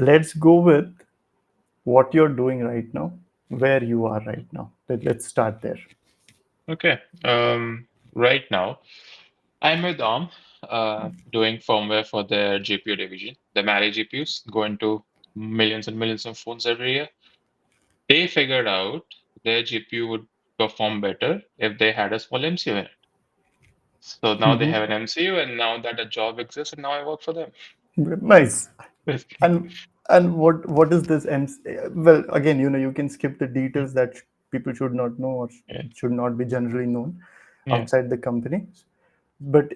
let's go with what you're doing right now, where you are right now. Let's start there. Okay. Right now, I'm with Arm, doing firmware for their GPU division. They manage GPUs, go into millions and millions of phones every year. They figured out their GPU would perform better if they had a small MCU in it. So now they Hmm. have an MCU, and now that a job exists, and now I work for them. Nice. And what is this well, again, you can skip the details that people should not know or Yeah. should not be generally known Yeah. outside the company. But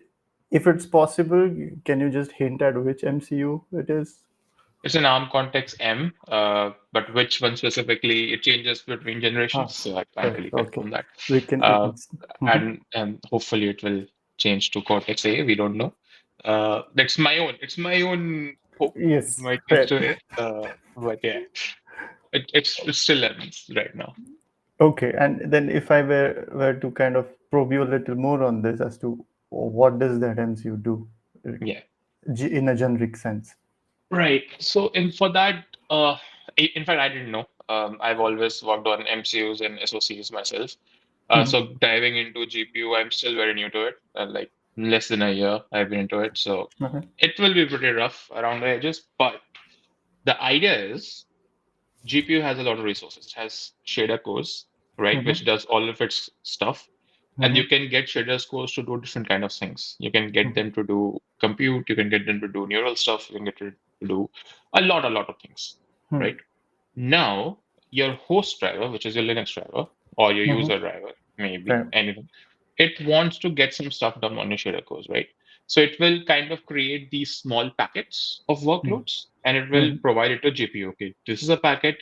if it's possible, can you just hint at which MCU it is? It's an ARM Cortex-M, but which one specifically, it changes between Ah, generations, so I can't fair. really Okay. confirm that. We can. Uh, Mhm. and hopefully it will change to Cortex-A. We don't know. That's my own. It's my own hope. It Yes, might change fair. to A. But yeah, it's still lemons right now. Okay, and then if I were to kind of probe you a little more on this as to what does that MCU do, Yeah. in a generic sense. Right. So in for that, in fact, I didn't know. I've always worked on MCUs and SoCs myself. Mhm. So diving into GPU, I'm still very new to it. Like less than a year, I've been into it. So Okay. it will be pretty rough around the edges. But the idea is GPU has a lot of resources. It has shader cores, right, Mhm. which does all of its stuff. And you Mhm. can get shader cores to do different kind of things. You can get Mhm. them to do compute. You can get them to do neural stuff. You can get it to do a lot of things, Mhm. right? Now, your host driver, which is your Linux driver, or your Mhm. user driver, maybe Fair. anything, it wants to get some stuff done on your shader cores, right? So it will kind of create these small packets of Mhm. workloads and it will Mhm. provide it to GPU. Okay, this is a packet.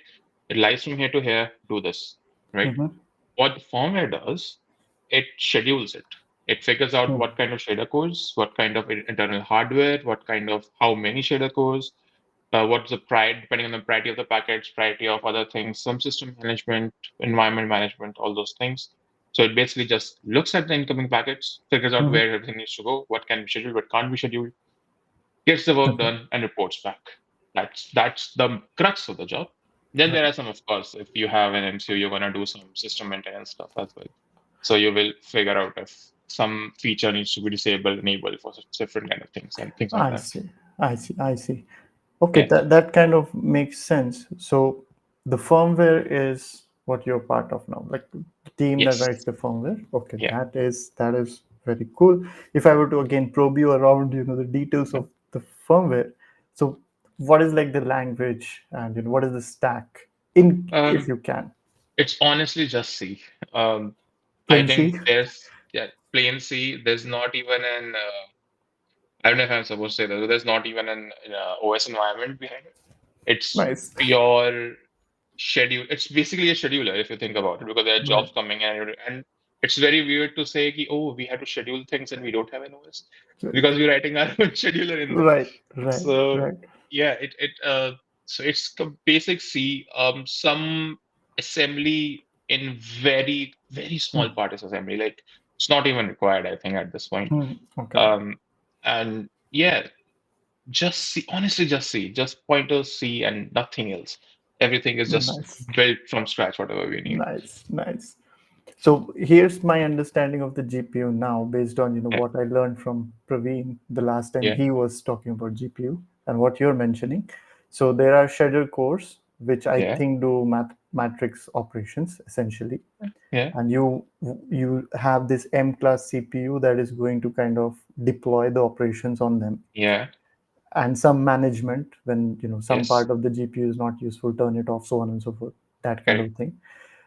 It lies from here to here. Do this, right? Mhm. What the firmware does, it schedules it. It figures out Mhm. what kind of shader cores, what kind of internal hardware, what kind of how many shader cores, what's the priority, depending on the priority of the packets, priority of other things, some system management, environment management, all those things. So it basically just looks at the incoming packets, figures out Mhm. where everything needs to go, what can be scheduled, what can't be scheduled, gets the work Okay. done, and reports back. That's the crux of the job. Then there are some, of course, if you have an MCU, you're gonna do some system maintenance stuff as well. So you will figure out if some feature needs to be disabled, enabled for different kind of things and things like I that. see. I see. I see. Okay, Yeah. that kind of makes sense. So the firmware is what you're part of now, like the team that Yes. writes the firmware. Okay, Yeah. that is very cool. If I were to again probe you around, the details of the firmware. So what is like the language and what is the stack in if Um, you can? it's honestly just C. I Plain C. think there's yeah, plain C. There's not even an I don't know if I'm supposed to say that. But there's not even an OS environment behind it. It's Nice. pure schedule. It's basically a scheduler if you think about it, because there are Right. jobs coming in, and it's very weird to say, ki, oh, we have to schedule things and we don't have an OS because we're writing our own scheduler in there. Right. Right. So Right. yeah, so it's basic C. Some assembly in very small Hmm. part is assembly. Like it's not even required, I think, at this point. Hmm. Okay. Um, and yeah, just C. Honestly, just C. Just pointers C and nothing else. Everything is just Nice. built from scratch, whatever we need. Nice. Nice. So here's my understanding of the GPU now, based on Yeah, what I learned from Praveen the last time yeah, he was talking about GPU and what you're mentioning. So there are scheduled cores which I yeah, think do matrix operations essentially, yeah, and you have this M class CPU that is going to kind of deploy the operations on them, yeah, and some management when some yes, part of the GPU is not useful, turn it off, so on and so forth, that kind correct. of thing.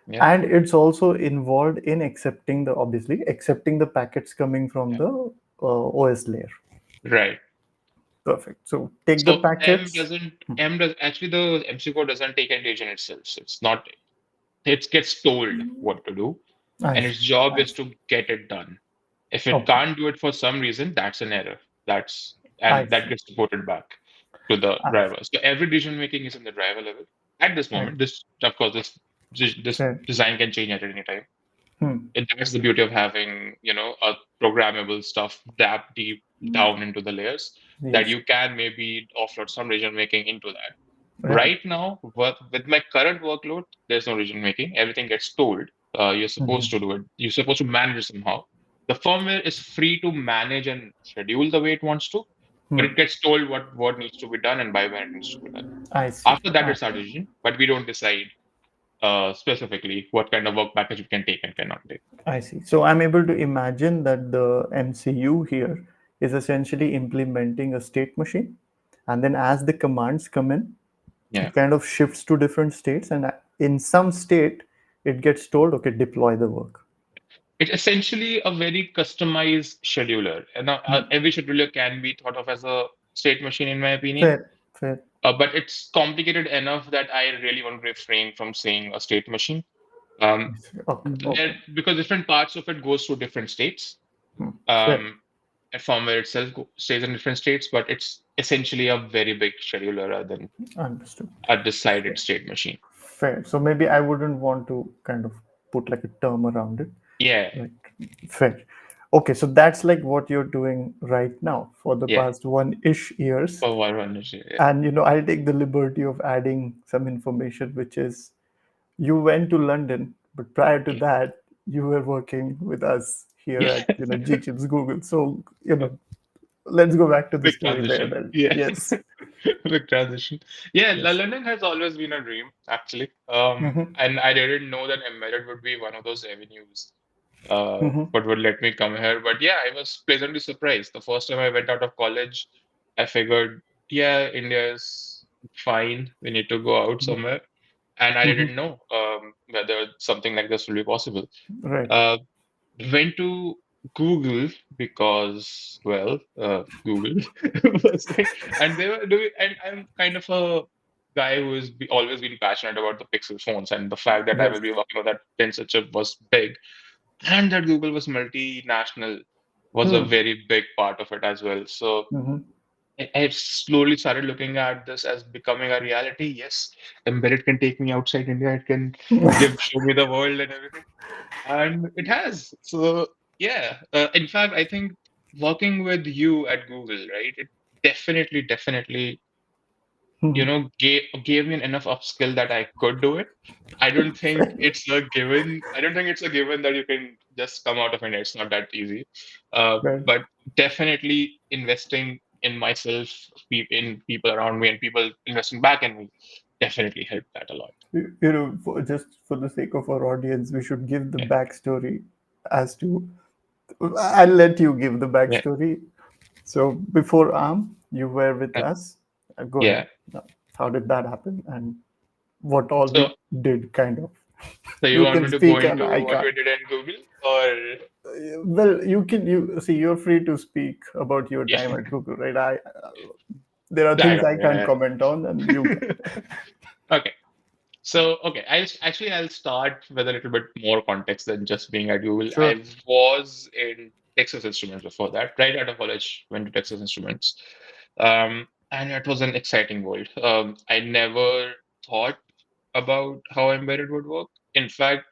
Yeah, And it's also involved in accepting the packets coming from yeah, the OS layer. right. Perfect. So take the So packets. M does actually the MC code doesn't take any agent itself. So it's not it gets told what to do, I and see. its job I is see. to get it done. If it Okay. can't do it for some reason, that's an error. I And that see. gets reported back to the I driver. see. So every decision making is in the driver level at this I moment. This, of course, this fair. design can change at any time. Hmm. That's the beauty of having, a programmable stuff that deep down into the layers that Yes. you can maybe offload some decision making into that. Right. Right now, with my current workload, there's no decision making. Everything gets told. You're supposed to Mhm. do it. You're supposed to manage it somehow. The firmware is free to manage and schedule the way it wants to, but Hmm. it gets told what needs to be done and by when it needs to be done. I see. After that, I it's our decision, but we don't decide specifically what kind of work package we can take and cannot take. I see. So I'm able to imagine that the MCU here is essentially implementing a state machine. And then as the commands come in, Yeah. it kind of shifts to different states. And in some state, it gets told, okay, deploy the work. It's essentially a very customized scheduler. And now, Hmm. every scheduler can be thought of as a state machine, in my opinion. Fair, fair. But it's complicated enough that I really want to refrain from saying a state machine. Um, Okay, okay. because different parts of it goes through different states. Hmm. Fair. Um, and firmware itself stays in different states, but it's essentially a very big scheduler rather than Understood. a decided state machine. Fair. So maybe I wouldn't want to kind of put like a term around it. Yeah, Right. Fair. Okay, so that's like what you're doing right now for the yeah. past one-ish years. For one, yeah. And I'll take the liberty of adding some information, which is you went to London, but prior to that, you were working with us here Yeah. at G-Chips Google. So let's go back to the Big story there. transition. Then Yeah. yes, Big transition. Yeah, yes. London has always been a dream, actually. Hmm. And I didn't know that embedded would be one of those avenues Hmm. what would let me come here. But yeah, I was pleasantly surprised. The first time I went out of college, I figured, yeah, India is fine. We need to go out somewhere. And I Hmm. didn't know whether something like this will be possible. Right. Uh, went to Google because, well, Google was like, and they were doing, and I'm kind of a guy who is always been passionate about the Pixel phones, and the fact that I will Yes. be working on that tensor chip was big, and that Google was multinational was a Hmm. very big part of it as well. So Hmm. I slowly started looking at this as becoming a reality. Yes, embedded can take me outside India. It can show me the world and everything, and it has. So yeah, in fact, I think working with you at Google, right? It definitely, gave me enough upskill that I could do it. I don't think Fair. it's a given. I don't think it's a given that you can just come out of India. It's not that easy. Fair. But definitely investing in myself, in people around me, and people investing back in me definitely helped that a lot. Just for the sake of our audience, we should give the Yeah, backstory as to. I'll let you give the yeah, backstory. So before ARM, you were with uh, us. Go ahead. yeah. Now, how did that happen, and what all So, we did, kind of? so you You want can me to go speak, and into I what can't. we did in Google, or Well, you can. You see, you're free to speak about your yeah, time at Google, right? There are I things don't I know. can't Yeah. comment on, and you can. Okay. So, okay, I'll start with a little bit more context than just being at Google. Sure. I was in Texas Instruments before that. Right out of college, went to Texas Instruments, and it was an exciting world. I never thought about how embedded would work. In fact,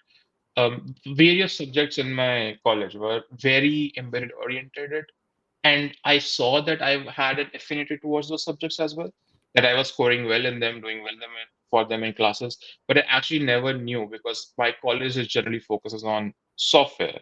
various subjects in my college were very embedded oriented, and I saw that I had an affinity towards those subjects as well, that I was scoring well in them, doing well for them in classes. But I actually never knew because my college is generally focuses on software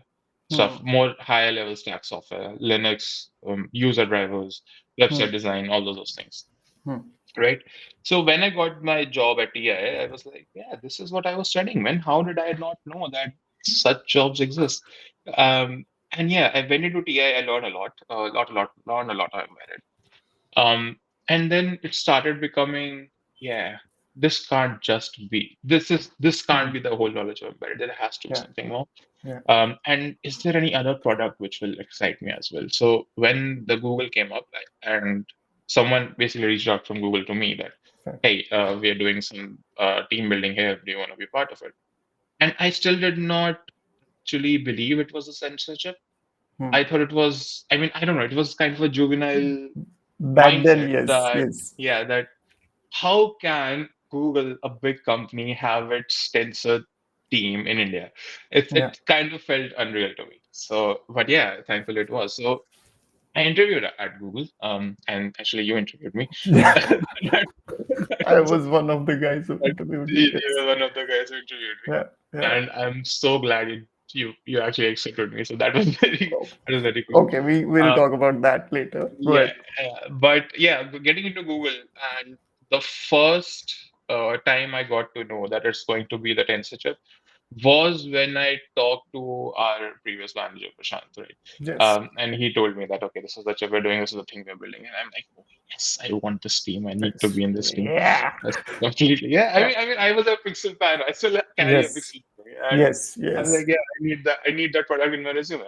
Hmm. stuff, more higher level stack software, Linux, user drivers, Hmm. website design, all those things. Hmm. Right. So when I got my job at TI, I was like, yeah, this is what I was studying, man. How did I not know that such jobs exist? And yeah, I went into TI, I learned learned a lot about it. And then it started becoming, yeah, this can't Hmm. be the whole knowledge of embedded. There has to be Yeah. something more. Yeah. And is there any other product which will excite me as well? So when the Google came up, and someone basically reached out from Google to me that, Fair. hey, we are doing some team building here. Do you want to be part of it? And I still did not actually believe it was a censorship. Hmm. I thought it was, I mean, I don't know, it was kind of a juvenile Back then, mindset yes, that, yes. yeah, that how can Google, a big company, have its tensor team in India? Yeah. It kind of felt unreal to me. So, but yeah, thankfully it was. So I interviewed at Google, and actually you interviewed me. Yeah. I was one of the guys who And interviewed you. you Yes. were one of the guys who interviewed me, Yeah. Yeah. and I'm so glad you actually accepted me. So that was Oh, that was very cool. okay, we will Uh, talk about that later. Go yeah, ahead. but yeah, getting into Google, and the first time I got to know that it's going to be the tensor chip was when I talked to our previous manager, Prashant, right? Yes. And he told me that, okay, this is the chip we're doing, this is the thing we're building. And I'm like, oh, yes, I want this team. I need to Yes. be in this team. Yeah. That's completely, yeah. Yeah. I mean, I was a Pixel fan. I still carry a Yes. Pixel. And Yes. I'm like, Yes. yeah, I need that product in my resume.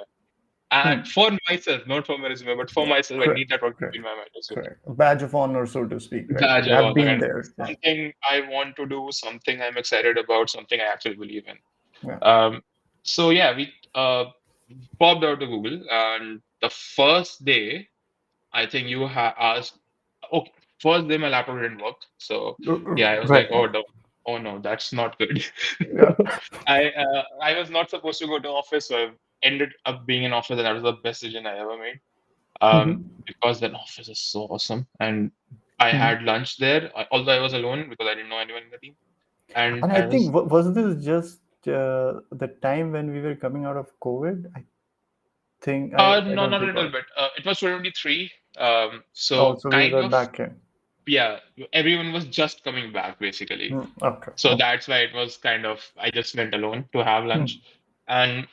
And Hmm. for myself, not for my resume, but for Yeah. myself, I Correct. need that product to be Correct. in my resume. Correct. A badge of honor, so to speak, right? Badge You of have honor, been and there. Yeah. something I want to do, something I'm excited about, something I actually believe in. Yeah. So yeah, we popped out to Google, and the first day, I think you asked, okay, first day my laptop didn't work. So yeah, I was like, Right. oh no, oh no, that's not good. Yeah. I was not supposed to go to office, so I ended up being in office, and that was the best decision I ever made. Mhm. Because that office is so awesome, and I Mhm. had lunch there, although I was alone because I didn't know anyone in the team, and And I I think was was this just the time when we were coming out of COVID? I think I no, don't not a little recall. bit. It was 2023. Oh, So so we kind were of, back in. yeah, everyone was just coming back basically. Okay. So Okay. that's why it was kind of, I just went alone to have lunch. Hmm. And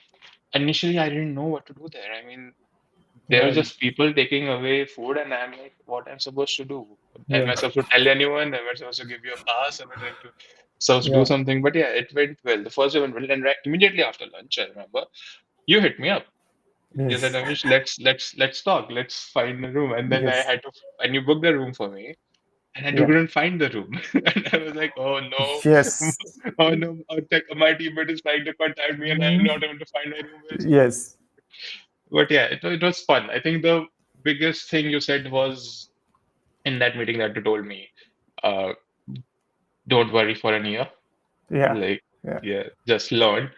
initially, I didn't know what to do there. I mean, there were Yeah. just people taking away food, and I'm like, what I'm supposed to do? Am Yeah. I supposed to tell anyone? Am I supposed to give you a pass? Am I supposed to do Yeah. something? But yeah, it went well. The first day went well, and immediately after lunch, I remember you hit me up. You said, Yes. Amish, let's talk. Let's find the room. And then I Yes. had to, and you booked the room for me, and I Yeah. couldn't find the room. And I was like, oh no, Yes. oh no, my teammate is trying to contact me, and I'm Mm. not able to find my room. Yes. But yeah, it was fun. I think the biggest thing you said was in that meeting that you told me, uh, don't worry for a year. Yeah. Like, Yeah. yeah, just learn.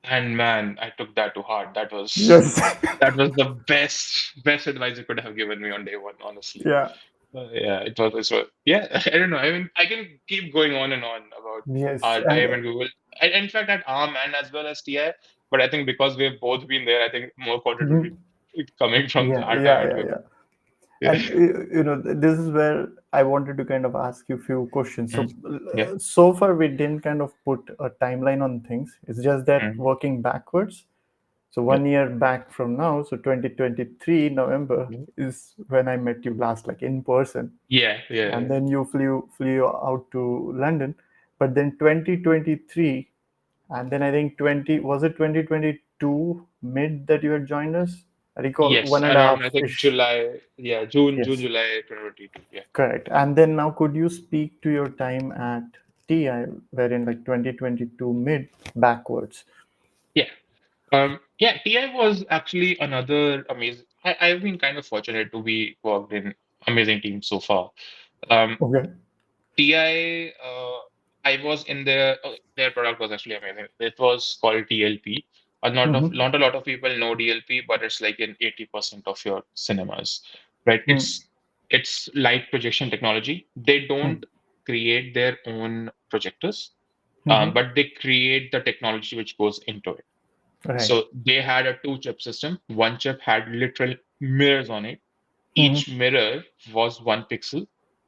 And man, I took that to heart. Yes. That was the best advice you could have given me on day one, honestly. Yeah. Yeah, yeah, I don't know. I mean, I can keep going on and on about Yes. our And time at Google. In fact, at ARM and as well as TI. But I think because we've both been there, I think more content will mhm. be coming from Yeah. our time Yeah. at Yeah. Google. Yeah. Yeah. And this is where I wanted to kind of ask you a few questions. Mm. So Yeah. so far we didn't kind of put a timeline on things. It's just that Mm. working backwards. So Yeah. 1 year back from now, so 2023 November Yeah. is when I met you last, like in person, Yeah. and Yeah. then you flew out to London. But then 2023, and then I think 20 was it 2022 mid that you had joined us. I recall Yes. one and a Around I half think ish. July. Yeah. June, Yes. July 2022. Yeah. Correct. And then now, could you speak to your time at TI, wherein like 2022 mid backwards? Yeah. Yeah, TI was actually another amazing. I've been kind of fortunate to be worked in amazing teams so far. Um, Okay. TI, I was in their product was actually amazing. It was called DLP. Mm-hmm. Not a lot of people know DLP, but it's like in 80% of your cinemas, right? It's light projection technology. They don't create their own projectors, Mm-hmm. but they create the technology which goes into it. Right. So they had a two-chip system. One chip had literal mirrors on it. Each Mm-hmm. mirror was 1 pixel,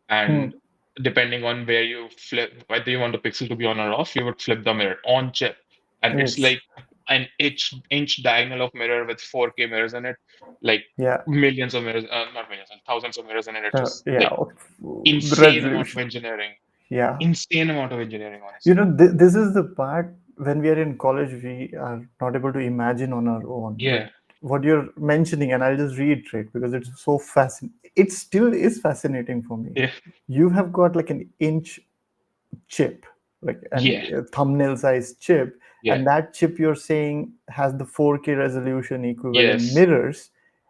and depending on where you flip, whether you want the pixel to be on or off, you would flip the mirror on chip. And it's Yes. like an inch diagonal of mirror with 4K mirrors in it, like Yeah. millions of mirrors, not millions, thousands of mirrors in it. It's just Yeah. like The insane amount of resolution. engineering. Yeah. Insane amount of engineering, honestly. This is the part when we are in college, we are not able to imagine on our own. But Yeah, what you're mentioning, and I'll just reiterate because it's so fascinating. It still is fascinating for me. yeah, You have got like an inch chip, like yeah, a thumbnail sized chip, yeah. and that chip you're saying has the 4K resolution equivalent Yes, mirrors,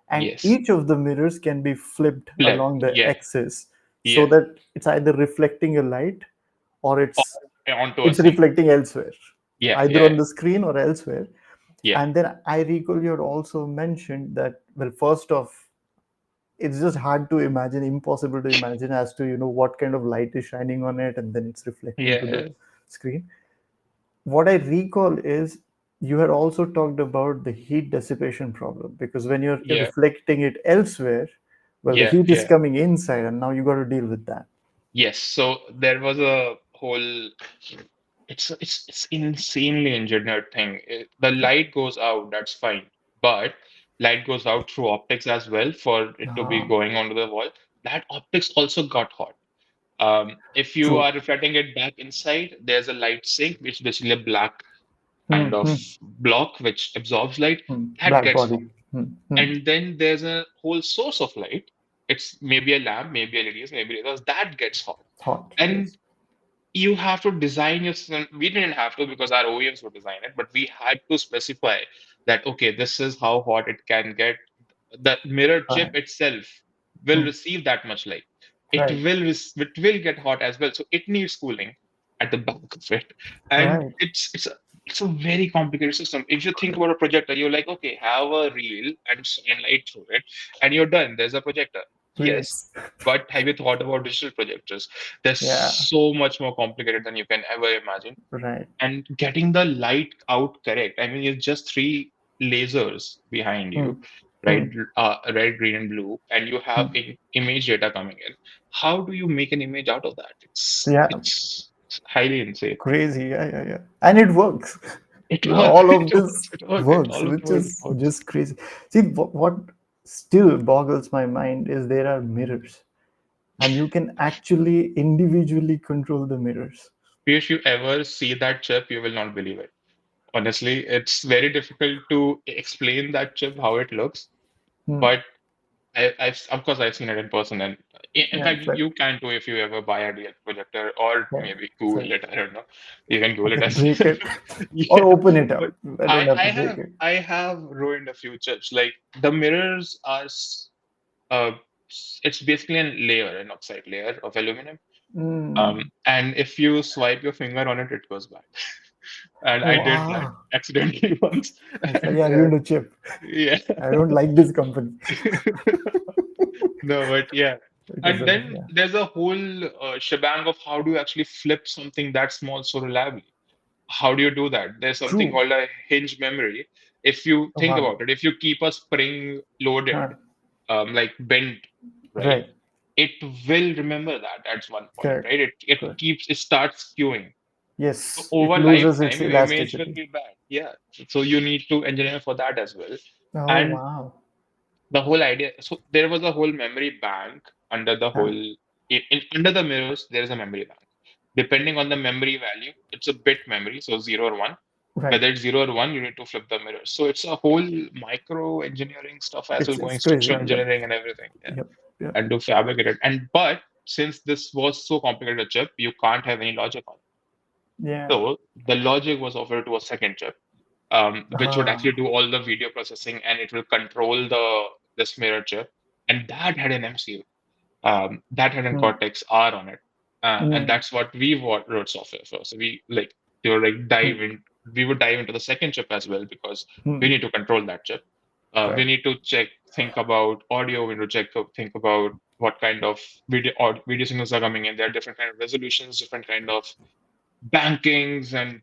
and yes. each of the mirrors can be flipped Flip. along the Yeah, axis so yeah. that it's either reflecting a light or Onto a it's scene. reflecting elsewhere, Yeah, either yeah, on the screen or elsewhere. yeah. And then I recall you had also mentioned that, well, first off, it's just hard to imagine, impossible to imagine as to what kind of light is shining on it and then it's reflecting to Yeah, the screen. What I recall is you had also talked about the heat dissipation problem, because when you're yeah, reflecting it elsewhere, well, the yeah, heat is yeah. coming inside, and now you got to deal with that. Yes. So there was a whole. It's insanely engineered thing. The light goes out, that's fine, but light goes out through optics as well for it to be Ah, going onto the wall. That optics also got hot. If you true. are reflecting it back inside, there's a light sink, which is basically a black Hmm, kind of hmm, block which absorbs light. That black gets hot. body. Hmm. And then there's a whole source of light. It's maybe a lamp, maybe LEDs, maybe others. That gets hot. Hot, And yes. you have to design your system. We didn't have to because our OEMs would design it, but we had to specify that, okay, this is how hot it can get. The mirror chip Right. itself will Hmm. receive that much light. Right. It will get hot as well. So it needs cooling at the back of it. And Right. it's a very complicated system. If you think about a projector, you're like, okay, have a reel and shine light through it, and you're done. There's a projector. Yes. Yes. But have you thought about digital projectors? They're Yeah. so much more complicated than you can ever imagine. Right. And getting the light out correct, I mean, it's just three lasers behind Hmm. you, Hmm. right? Red, green, and blue, and you have Hmm. image data coming in. How do you make an image out of that? Yeah. It's highly insane. Crazy. Yeah. Yeah. Yeah. And it works. It works. All of It this works. It works. It works, all of which it is works. just crazy. See, what still boggles my mind is there are mirrors, and you can actually individually control the mirrors. If you ever see that chip, you will not believe it. Honestly, it's very difficult to explain that chip how it looks, Hmm. but I've of course I've seen it in person, and in Yeah. fact Fair. you can too if you ever buy a DLP projector or Fair. maybe Google Fair. it. I don't know. You can I Google it can as break well. it or Yeah, open it but out. I don't have to break it. I have ruined a few chips. Like the mirrors are uh it's basically a layer, an oxide layer of aluminum. Mm. And if you swipe your finger on it, it goes bad. And I Oh, did that ah. accidentally once. It's like, And yeah, ruined a chip. yeah. I don't like this company. No, but yeah. Because, And then yeah. there's a whole shebang of how do you actually flip something that small so reliably? How do you do that? There's something True. called a hinge memory. If you Oh, think wow. about it, if you keep a spring loaded, Huh. like bent, right, Right. it will remember that at one point, Correct. right? Correct. It starts skewing. So Yes. It over loses its lifetime, your image will elasticity. be bad. Yeah. So you need to engineer for that as well. Oh, And wow. the whole idea, so there was a whole memory bank under the Huh. whole under the mirrors. There is a memory bank. Depending on the memory value, it's a bit memory, so 0 or 1. Right. Whether it's 0 or 1, you need to flip the mirrors. So it's a whole micro engineering stuff as well, It's going crazy. structural Yep. engineering and everything. Yeah. Yep. Yep. And to fabricate it. And but since this was so complicated a chip, you can't have any logic on it. Yeah. So the logic was offered to a second chip, which would actually Ah. do all the video processing, and it will control this mirror chip. And that had an MCU, that had an Hmm. Cortex-R on it, and Hmm. that's what we wrote software for. So they were like Hmm. we would dive into the second chip as well because we Hmm. need to control that chip. We Correct. need to think about audio. We need to think about what kind of video signals are coming in. There are different kind of resolutions, different kind of bankings and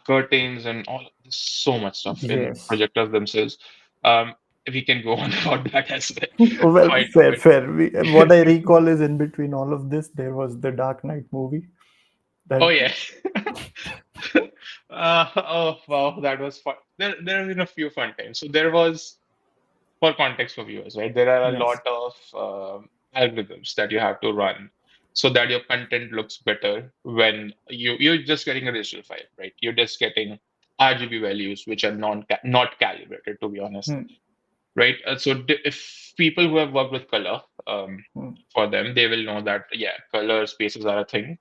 curtains and all there's so much stuff in Yes. projectors themselves. Um, we can go on about that as well. Well, Quite a fair, bit. fair. What I recall is in between all of this, there was the Dark Knight movie. Oh That yeah. Oh wow, that was fun. There have been a few fun times. So there was, for context for viewers, right? There are a yes. lot of algorithms that you have to run so that your content looks better when you're just getting a digital file, right? You're just getting RGB values which are not calibrated, to be honest, Hmm. right? So if people who have worked with color, Hmm. for them, they will know that yeah, color spaces are a thing.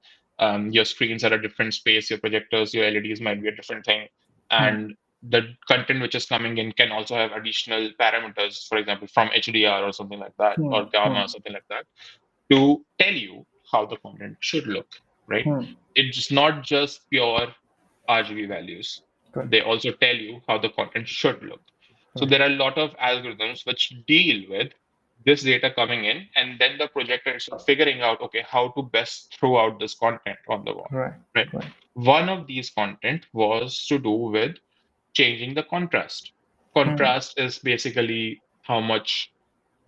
Your screens are a different space. Your projectors, your LEDs might be a different thing, Hmm. and the content which is coming in can also have additional parameters, for example, from HDR or something like that, Hmm. or gamma Hmm. or something like that, to tell you how the content should look, right? Hmm. It's not just pure RGB values. Correct. They also tell you how the content should look. So Right. there are a lot of algorithms which deal with this data coming in, and then the projector is figuring out, okay, how to best throw out this content on the wall, Right. right? Right. One of these content was to do with changing the contrast. Hmm. Contrast is basically how much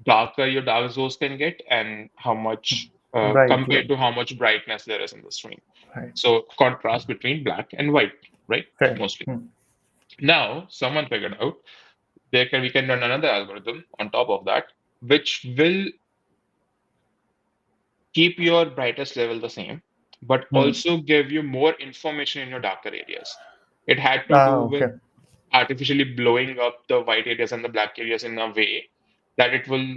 darker your dark zones can get and how much Right. compared Right. to how much brightness there is in the screen. Right. So contrast between black and white, right? Fair. Mostly. Hmm. Now someone figured out we can run another algorithm on top of that, which will keep your brightest level the same, but Hmm. also give you more information in your darker areas. It had to do Ah, with okay. artificially blowing up the white areas and the black areas in a way that it will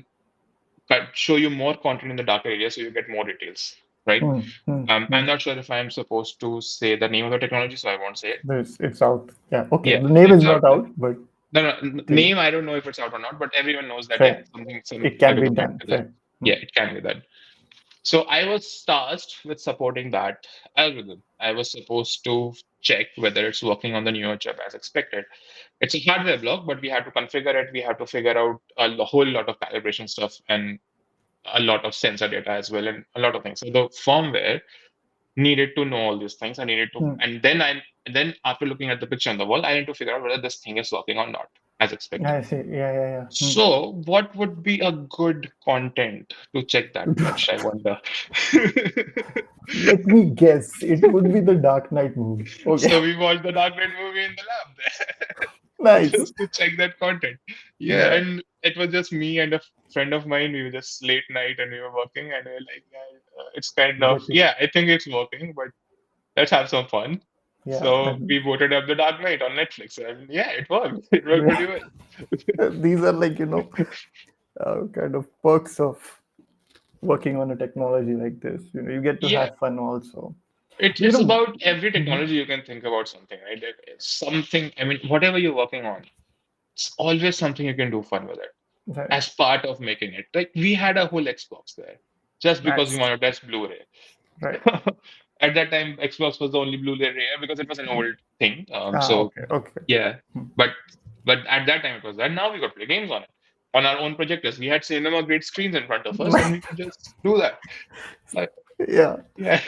show you more content in the darker areas so you get more details, right? Hmm. Hmm. Hmm. I'm not sure if I'm supposed to say the name of the technology, so I won't say it. It's out. Yeah. Okay. Yeah, The name is it's out not there. out, but No, no, the name, I don't know if it's out or not, but everyone knows that, yeah, fair. some It can be algorithm done. is there. Fair. Hmm. Yeah, it can be done. So I was tasked with supporting that algorithm. I was supposed to check whether it's working on the newer chip as expected. It's a hardware block, but we had to configure it. We had to figure out whole lot of calibration stuff and a lot of sensor data as well, and a lot of things. So the firmware needed to know all these things. I needed to, Hmm. and then after looking at the picture on the wall, I need to figure out whether this thing is working or not as expected. I see. Yeah. Yeah. Yeah. Hmm. So, what would be a good content to check that much? I wonder. Let me guess. It would be the Dark Knight movie. Okay. So we watched the Dark Knight movie in the lab there, Nice. just to check that content. Yeah, Yeah. and it was just me and a friend of mine. We were just late night and we were working, and we were like, yeah, it's kind of, Get it. yeah, I think it's working, but let's have some fun. Yeah. So And we voted up the Dark Knight on Netflix, and yeah, it worked. It worked pretty well. these are like kind of perks of working on a technology like this. You get to Yeah, have fun also. You it's know. about every Mhm. technology you can think about something, right? It's something. I mean, whatever you're working on, it's always something you can do fun with it Right. as part of making it. Like we had a whole Xbox there just because we Nice. wanted to test Blu-ray. Right. At that time, Xbox was the only Blu-ray rare because it was an old thing. Ah. So Okay. Okay. yeah, Hmm. but at that time it was that. Now we got play games on it on our own projectors. We had cinema grade screens in front of us, and we could just do that. Uh, Yeah. yeah,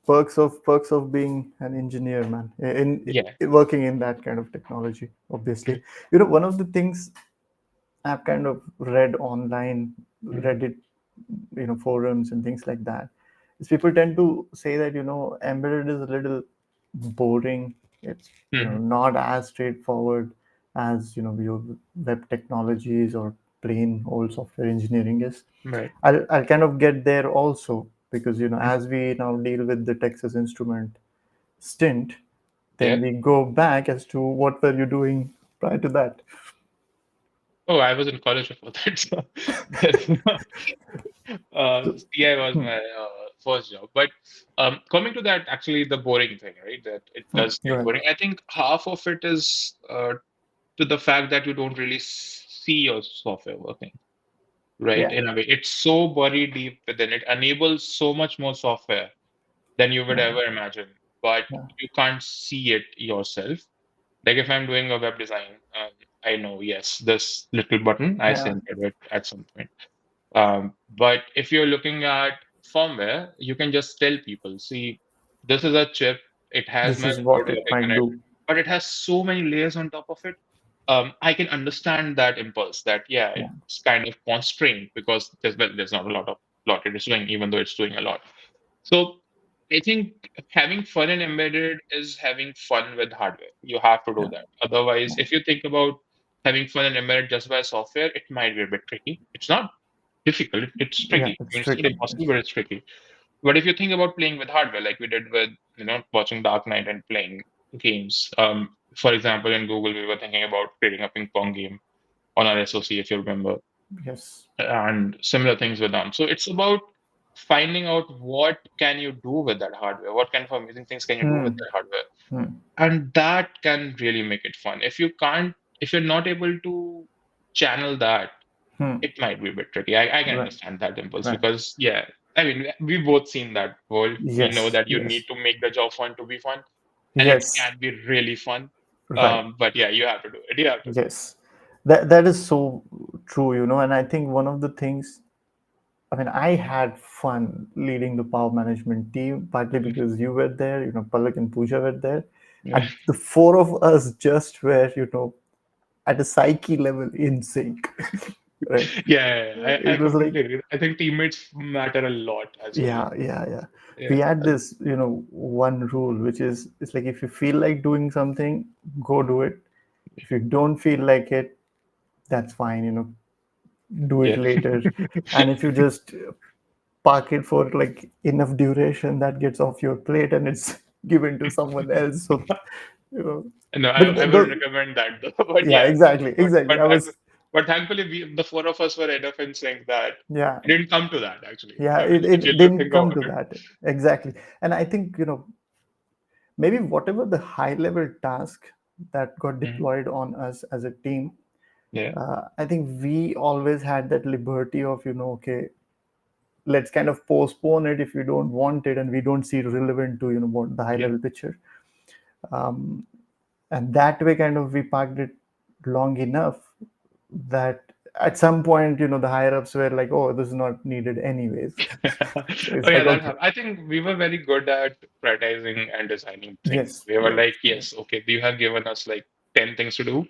Perks of being an engineer, man. yeah. In working in that kind of technology, obviously. One of the things I've kind of read online, Reddit, forums and things like that, is people tend to say that embedded is a little boring. It's Mm-hmm. not as straightforward as your web technologies or plain old software engineering is. Right. I'll kind of get there also because as we now deal with the Texas Instrument stint, Yeah. then we go back as to what were you doing prior to that. Oh, I was in college before that, so that's not, So, CI was hmm, my first job. But coming to that, actually, the boring thing, right? That it does go get ahead. boring. I think half of it is to the fact that you don't really see your software working, right? Yeah, In a way, it's so buried deep within it, enables so much more software than you would yeah, ever imagine, but yeah, you can't see it yourself. Like if I'm doing a web design, I know, yes, this little button, I yeah. centered it at some point. But if you're looking at firmware, you can just tell people, see, this is a chip, it has This my is what board it working on might it, do. but it has so many layers on top of it. I can understand that impulse that, yeah, Yeah, it's kind of constrained because there's not a lot it is doing, even though it's doing a lot. So I think having fun in embedded is having fun with hardware. You have to do yeah, that. Otherwise, yeah, if you think about having fun in embedded just by software, it might be a bit tricky. It's not difficult. It's yeah. tricky. I It's mean, it's not tricky. impossible, but it's tricky. But if you think about playing with hardware, like we did with watching Dark Knight and playing games. For example, in Google, we were thinking about creating a ping pong game on our SOC, if you remember, Yes. and similar things with them. So it's about finding out what can you do with that hardware, what kind of amazing things can you do with Hmm. that hardware, Hmm. and that can really make it fun. If you're not able to channel that, Hmm. it might be a bit tricky. I can Right. understand that impulse Right. because, yeah, I mean, we've both seen that world. We know Yes. that you need Yes. to make the job fun to be fun, and it Yes. can be really fun. Right. But yeah, you have to do it. You have to do it. Yes. That is so true, and I think one of the things, I mean, I had fun leading the power management team, partly because you were there, Palak and Pooja were there. Yeah. And the four of us just were, at a psyche level in sync, right? I It was like, completely agree. I think teammates matter a lot, yeah, actually. yeah, yeah. We Yeah. had this, one rule, which is, it's like if you feel like doing something, go do it. If you don't feel like it, that's fine, do it Yeah. later. And if you just park it for like enough duration, that gets off your plate and it's given to someone else. So, you know, No, but I wouldn't recommend that though. But yeah, yeah, exactly, but exactly. but but thankfully the four of us were enough in saying that Yeah, it didn't come to that actually. yeah, I mean, it if you didn't think come about to it. that. Exactly. And I think, maybe whatever the high level task that got Mhm. deployed on us as a team, Yeah. I think we always had that liberty of, okay, let's kind of postpone it if we don't want it and we don't see it relevant to, what the high Yeah. level picture. And that way, kind of, we parked it long enough that at some point, the higher ups were like, oh, this is not needed anyways. So Oh it's yeah, like, that okay, happened. I think we were very good at prioritizing and designing things. yes, We were yes, like, yes, yes, okay, you have given us like 10 things to do.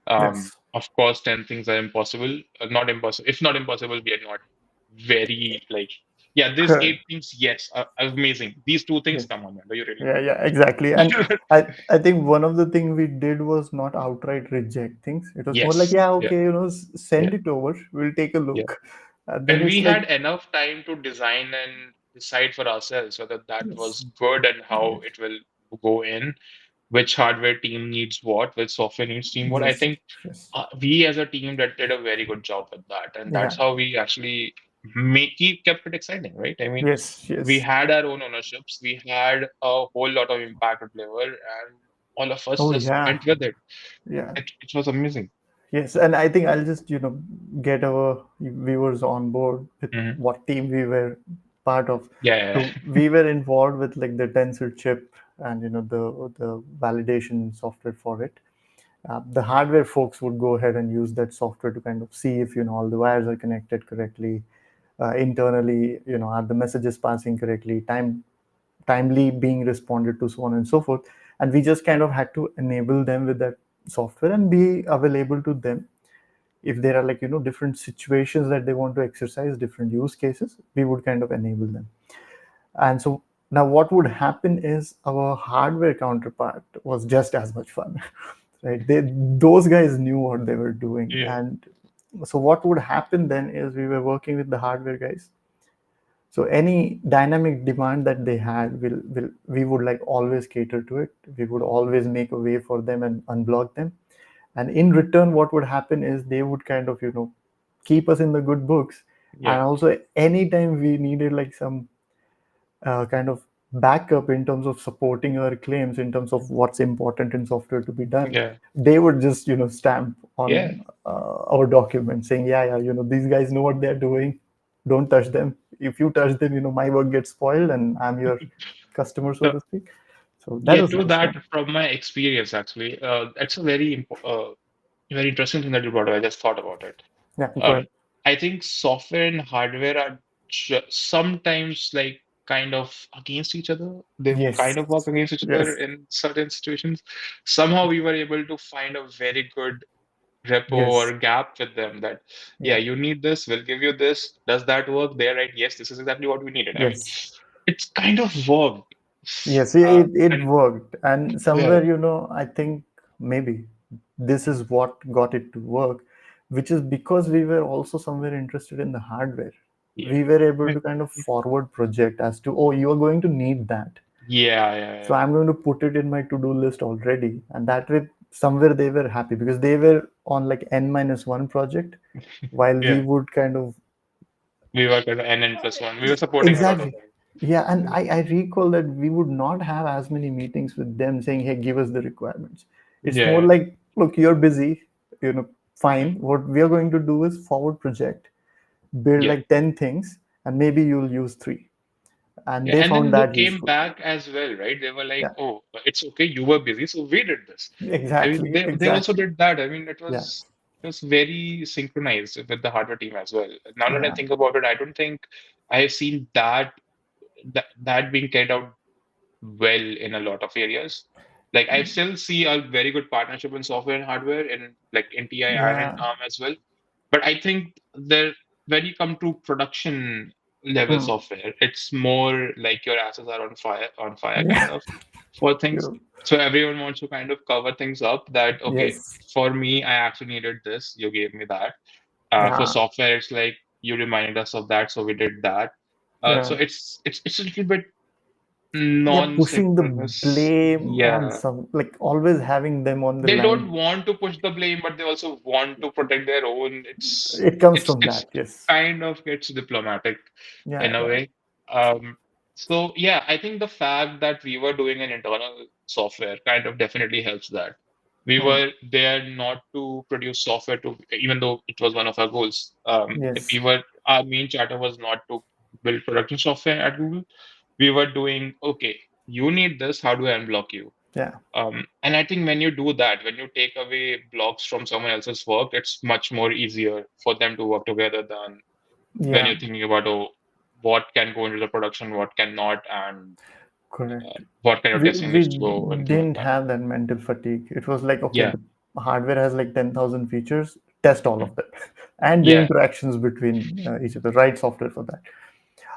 yes, Of course, 10 things are impossible. Not impossible. If not impossible, we are not very like, yeah, these correct, eight things, yes, are amazing. These two things, yes. come on, man, do you really Yeah, want yeah, exactly. And it? I think one of the things we did was not outright reject things. It was more like, Yes. yeah, Yeah. okay, Yeah. send it over. We'll take a Yeah. look. And then And it's we like, had enough time to design and decide for ourselves whether that yes, was good and how yes, it will go in, which hardware team needs what, which software needs team what. I yes, think yes, we as a team that did a very good job with that, and that's yeah, how we actually kept it exciting, right? I mean, yes, we yes. had our own ownerships, we had a whole lot of impact to deliver, and all of us Oh, just yeah, went with it. yeah. It was amazing. Yes, and I think I'll just, get our viewers on board with Hmm. what team we were part of. Yeah, So we were involved with like the tensor chip and the validation software for it. The hardware folks would go ahead and use that software to kind of see if all the wires are connected correctly. Internally, are the messages passing correctly, timely being responded to, so on and so forth. And we just kind of had to enable them with that software and be available to them if there are like different situations that they want to exercise different use cases. We would kind of enable them. And so now what would happen is our hardware counterpart was just as much fun. Right, those guys knew what they were doing. yeah, And so what would happen then is we were working with the hardware guys. So any dynamic demand that they had, will we would like always cater to it. We would always make a way for them and unblock them. And in return, what would happen is they would kind of keep us in the good books. yeah, And also anytime we needed like some kind of backup in terms of supporting our claims in terms of what's important in software to be done, yeah, they would just stamp yeah. on our document saying, yeah, yeah, these guys know what they're doing, don't touch them. If you touch them, my work gets spoiled and I'm your customer, so So to speak. So that yeah, was to nice that fun. from my experience, actually, that's a very interesting thing that you brought up. I just thought about it. Yeah, go Um, ahead. I think software and hardware are sometimes like kind of against each other. They Yes, kind of work against each other yes, in certain situations. Somehow we were able to find a very good repo yes, or gap with them that, yeah, yeah, you need this, we'll give you this. Does that work? They're right. Yes, this is exactly what we needed. I mean, yes. it's kind of worked. Yes, it And worked. And yeah, somewhere, I think maybe this is what got it to work, which is because we were also somewhere interested in the hardware. yeah. We were able I- to kind of forward project as to, oh, you are going to need that. Yeah, So yeah, I'm going to put it in my to-do list already. And that way, somewhere they were happy because they were on like N-1 project, while we yeah. would kind of We were kind of N plus one. We were supporting a lot of exactly. them. Yeah, and I recall that we would not have as many meetings with them saying, hey, give us the requirements. It's more Yeah, like, look, you're busy, fine. What we are going to do is forward project, build yeah, like 10 things, and maybe you'll use three. And yeah. they And then found they that came useful. back as well, right? They were like, Yeah, "Oh, it's okay. You were busy, so we did this." I mean, exactly, they also exactly. did that. I mean, it Yeah. was. was very synchronized with the hardware team as well. Now that I Yeah. think about it, I don't think I have seen that being carried out well in a lot of areas. Like I still see a very good partnership in software and hardware in like in TI and in Yeah. ARM as well. But I think there when you come to production level Hmm. software, it's more like your asses are on fire kind Yeah. of for things. You- So everyone wants to kind of cover things up that okay, yes. for me, I actually needed this, you gave me that. For Yeah. software, it's like you reminded us of that, so we did that. So Yeah. it's a little bit Yeah. Pushing the non-synchronous. blame on Yeah. some, like always having them on the They don't line. want to push the blame, but they also want to protect their own. It comes from It's that. Yes. kind of gets diplomatic Yeah. in a Yeah. way. Um, so yeah, I think the fact that we were doing an internal software kind of definitely helps that. We Hmm. were there not to produce software to, even though it was one of our goals. Yes. Our main charter was not to build production software at Google. We were doing, okay, you need this, how do I unblock you? Yeah. And I think when you do that, when you take away blocks from someone else's work, it's much more easier for them to work together than when Yeah. you're thinking about, oh, what can go into the production, what cannot, and Correct. what kind of testing We needs to go, anything like didn't that. have that mental fatigue. It was like, okay, Yeah, the hardware has like 10,000 features, test all of that, and the yeah, interactions between each other. Write software for that.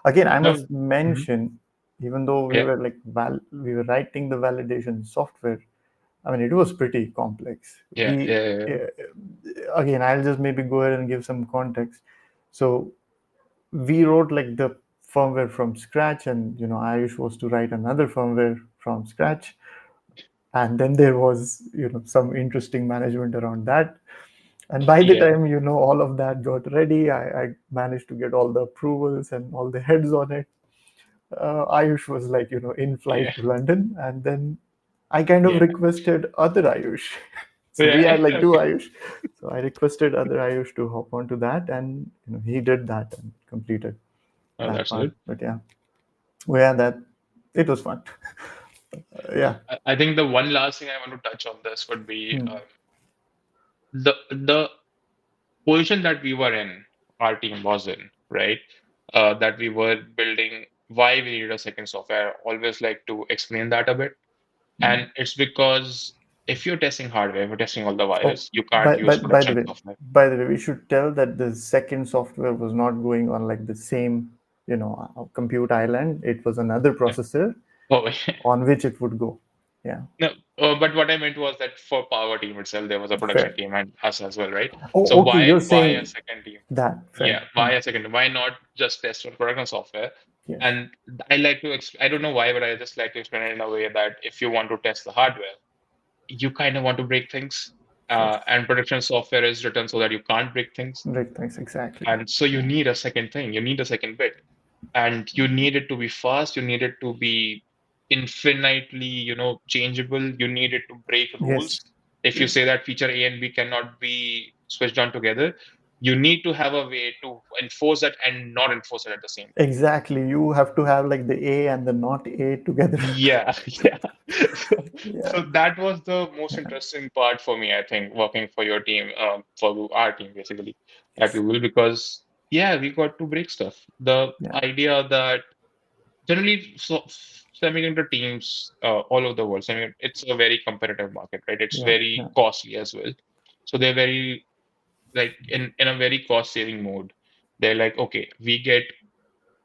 Again, I no, must mhm, mention, even though we yeah, were like we were writing the validation software, I mean, it was pretty complex. yeah, We yeah, yeah, again, I'll just maybe go ahead and give some context. So we wrote like the firmware from scratch, and Ayush was to write another firmware from scratch, and then there was some interesting management around that. And by the yeah, time all of that got ready, I managed to get all the approvals and all the heads on it. Ayush was like in yeah, flight to London, and then I kind of yeah, requested other Ayush. So we yeah. had like two Okay, Ayush. So I requested other Ayush to hop onto that, and he did that and completed oh, that that's part. good. But yeah, well, yeah, that it was fun. Yeah. I think the one last thing I want to touch on this would be Hmm. the position that we were in, our team was in, right? That we were building, why we needed a second software. I always like to explain that a bit. Hmm. And it's because if you're testing hardware, if you're testing all the Oh, wires, you can't use by the production way, software. we should tell that the second software was not going on like the same, compute island. It was another Yeah. processor Oh, on which it would go. Yeah. no, but what I meant was that for Power Team itself, there was a production Fair. team and us as well, right? So Oh, okay. You're why a saying second team? that. Yeah, Fair. why a second? Why not just test on production software? Yes. And I like to, I don't know why, but I just like to explain it in a way that if you want to test the hardware, you kind of want to break things. Yes. And production software is written so that you can't break things. Right. Thanks. Exactly. And so you need a second thing, you need a second bit. And you need it to be fast, you need it to be infinitely, changeable, you need it to break Yes. rules. If you Yes. say that feature A and B cannot be switched on together, you need to have a way to enforce that and not enforce it at the same time. Exactly. You have to have like the A and the not A together. Yeah, yeah. So, Yeah. so that was the most interesting part for me, I think, working for your team, for our team basically at Yes. Google, because yeah, we got to break stuff. The Yeah. idea that generally semiconductor teams all over the world, it's a very competitive market, right? It's Yeah. very Yeah. costly as well. So they're very like in a very cost saving mode. They're like, okay, we get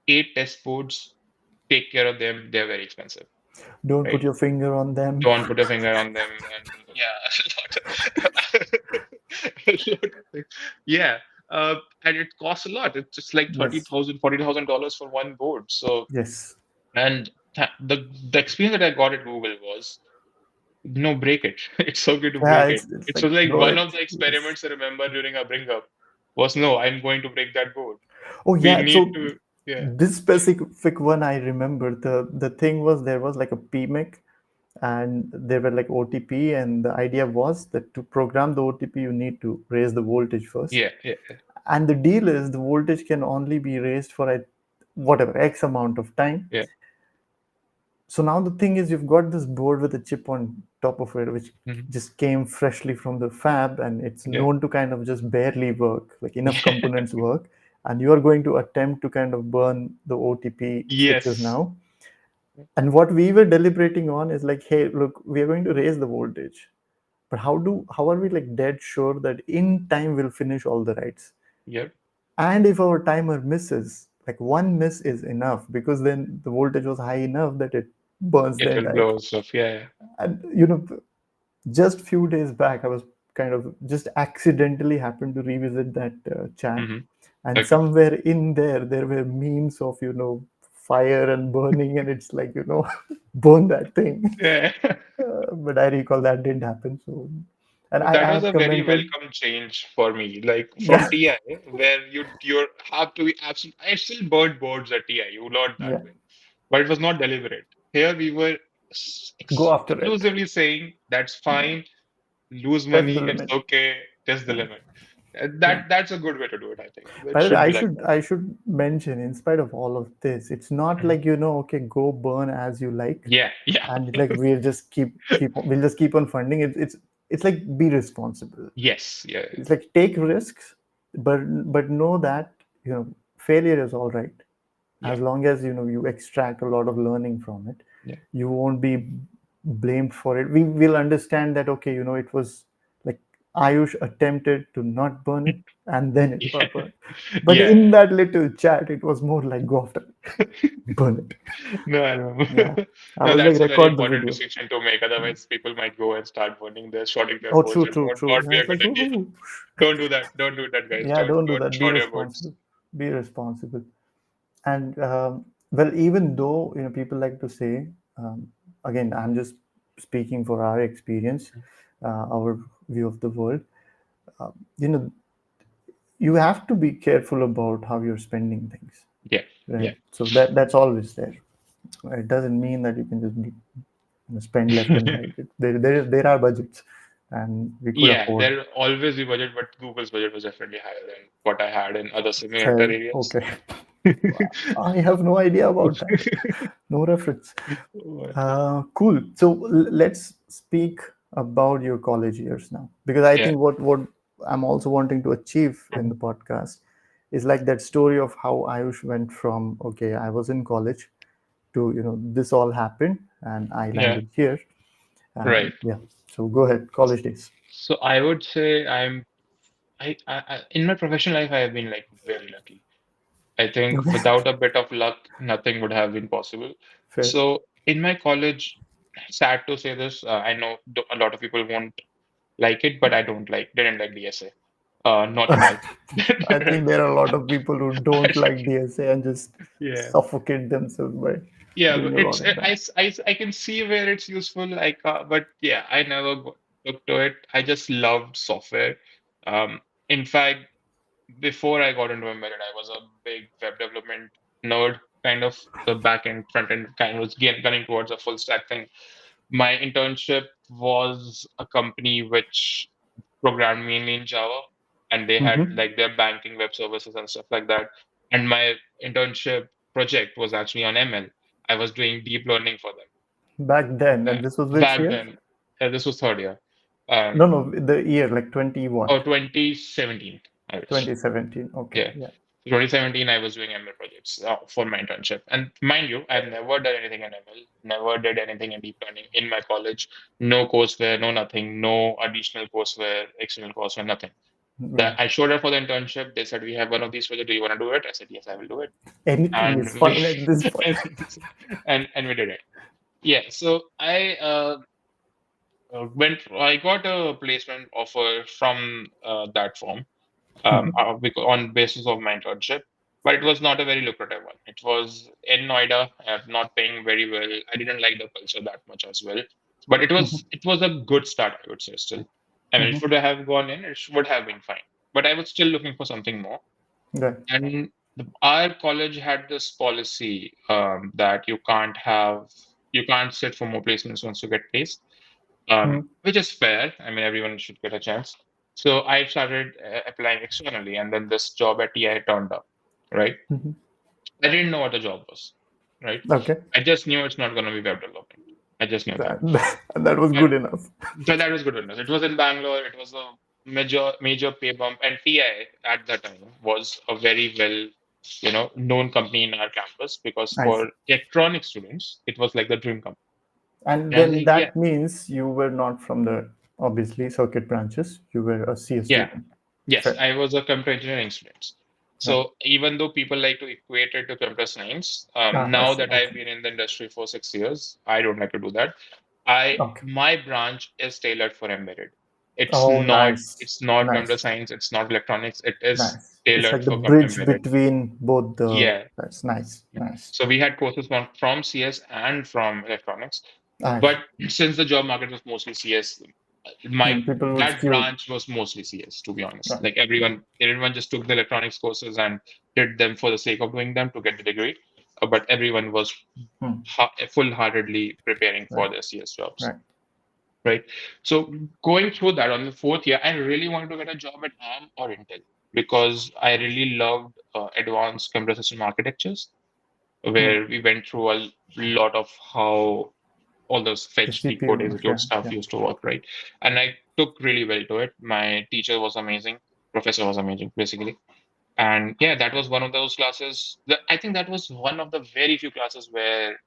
8 test boards, take care of them. They're very expensive, Don't put right? your finger on them. Don't put a finger on them, and yeah, a lot of things. Yeah, and it costs a lot. It's just like Yes. $40,000 for one board. So, Yes. and the experience that I got at Google was no, break it. It's okay to Yeah. break it. It's It like was like throw one it. of the Yes. experiments I remember during our bring up was no, I'm going to break that board. Oh We yeah. need So to, yeah, this specific one I remember. The thing was there was like a PMIC, and there were like OTP, and the idea was that to program the OTP you need to raise the voltage first. yeah, yeah, And the deal is the voltage can only be raised for a whatever X amount of time. yeah, So now the thing is, you've got this board with a chip on top of it, which Mhm. just came freshly from the fab, and it's Yeah. known to kind of just barely work, like enough components work, and you are going to attempt to kind of burn the OTP switches Yes. now. And what we were deliberating on is like, hey, look, we are going to raise the voltage, but how are we like dead sure that in time we'll finish all the writes? Yep. And if our timer misses, like one miss is enough, because then the voltage was high enough that it burns the It will entire. blow stuff. Yeah. And just few days back, I was kind of just accidentally happened to revisit that chat, Hmm. and Okay. somewhere in there were memes of fire and burning, and it's like burn that thing. Yeah. But I recall that didn't happen. So, and I That was have a very commented, welcome change for me. Like from yeah, TI, where you have to be absolute. I still burned boards at TI. You learned that yeah, way, but it was not deliberate. Here we were go after it. exclusively saying that's fine, lose That's money, the it's limit. okay, just the Yeah. limit. Yeah. That's a good way to do it, I think. It By the way, should I be like should that. I should mention, in spite of all of this, it's not Mhm. like okay, go burn as you like, Yeah, yeah. and like we'll just keep on funding it. It's like, be responsible. Yes, yeah, It's like, take risks, but know that failure is all right, yeah, as long as you extract a lot of learning from it. yeah, You won't be blamed for it. We will understand that, okay, it was like Ayush attempted to not burn it, and then it yeah, got burned. But yeah. in that little chat, it was more like, go after it, burn it. No, I know. Yeah, I No, was like, that's a very record the important video. distinction to make. Otherwise, people might go and start burning their, shorting their Oh, boards. true, It true, would true. not Yeah, be a it's good like, idea. oh, Don't do that. Don't do that, guys. yeah, don't do Don't that. Be short your boards. responsible. Be responsible. And well, even though people like to say, um, again, I'm just speaking for our experience, our view of the world. Uh, you know, you have to be careful about how you're spending things, Yeah, right? yeah. So that's always there. It doesn't mean that you can just spend left and right. There are budgets, and we could Yeah, afford. there'll always be budget, but Google's budget was definitely higher than what I had in other similar Fair. areas. Okay. I have no idea about that. No reference. What? Cool. So let's speak about your college years now, because I Yeah. think what I'm also wanting to achieve in the Mhm. podcast is like that story of how Ayush went from, okay, I was in college, to this all happened and I Yeah, landed here. right. And yeah, so go ahead, college days. So I would say in my professional life, I have been like very lucky. I think Okay. without a bit of luck, nothing would have been possible. Fair. So in my college, sad to say this, I know a lot of people won't like it, but I didn't like DSA. Not at all. I Right. think there are a lot of people who don't like DSA and just Yeah. suffocate themselves by Yeah, doing but a lot of that. I can see where it's useful. Like, but yeah, I never took to it. I just loved software. Um, in fact, before I got into embedded, I was a big web development nerd, kind of the back end, front end kind of was gunning towards a full stack thing. My internship was a company which programmed mainly in Java, and they had Hmm. like their banking web services and stuff like that. And my internship project was actually on ML. I was doing deep learning for them. Back then, Uh, and this was which Back year? then, this was third year. Um, No, no, the year, like 20 or what? 2017, I guess. 2017. Okay, Yeah. yeah. 2017, I was doing ML projects for my internship. And mind you, I've never done anything in ML, never did anything in deep learning in my college. No courseware, no nothing, no additional courseware, external courseware, nothing. Right. I showed up for the internship. They said, we have one of these projects. Do you want to do it? I said, yes, I will do it. Anything And is we fine at this point. and we did it. Yeah. So I got a placement offer from that firm on basis of my internship, but it was not a very lucrative one. It was in Noida, not paying very well. I didn't like the culture that much as well, but it was a good start, I would say. Still, I mean, it Mhm. would have gone in, it would have been fine, but I was still looking for something more. Right. And our college had this policy that you can't sit for more placements once you get placed, Mhm. which is fair. I mean, everyone should get a chance. So I started applying externally, and then this job at TI turned up, right? Mhm. I didn't know what the job was. right? Okay. I just knew it's not going to be web development. I just knew that. That was But good enough. so that was good enough. It was in Bangalore. It was a major pay bump, and TI at that time was a very well, known company in our campus because I see. for electronic students, it was like the dream company. And And I was then like, yeah, that means you were not from the obviously circuit branches. You were a CS yeah, student. yes, Fair. I was a computer engineering student. Right. So even though people like to equate it to computer science, I now see. that I've Okay. been in the industry for 6 years, I don't like to do that. I Okay. My branch is tailored for embedded. It's Oh, not nice. it's not computer Nice. science, it's not electronics, it is Nice. It's tailored like the for bridge embedded. between both the. Yeah. That's nice. Yeah. Nice. So we had courses from CS and from electronics. I see. But since the job market was mostly CS, my People would that skew. branch was mostly CS, to be honest. Right. Like everyone just took the electronics courses and did them for the sake of doing them to get the degree. But everyone was Hmm. full-heartedly preparing Right. for their CS jobs, Right. right? So going through that on the fourth year, I really wanted to get a job at ARM or Intel because I really loved advanced computer system architectures, Hmm. where we went through a lot of how all those The fetch, decode, CPU. execute Yeah. stuff Yeah. used to work, right? And I took really well to it. My teacher was amazing, professor was amazing, basically. And yeah, that was one of those classes. I think that was one of the very few classes where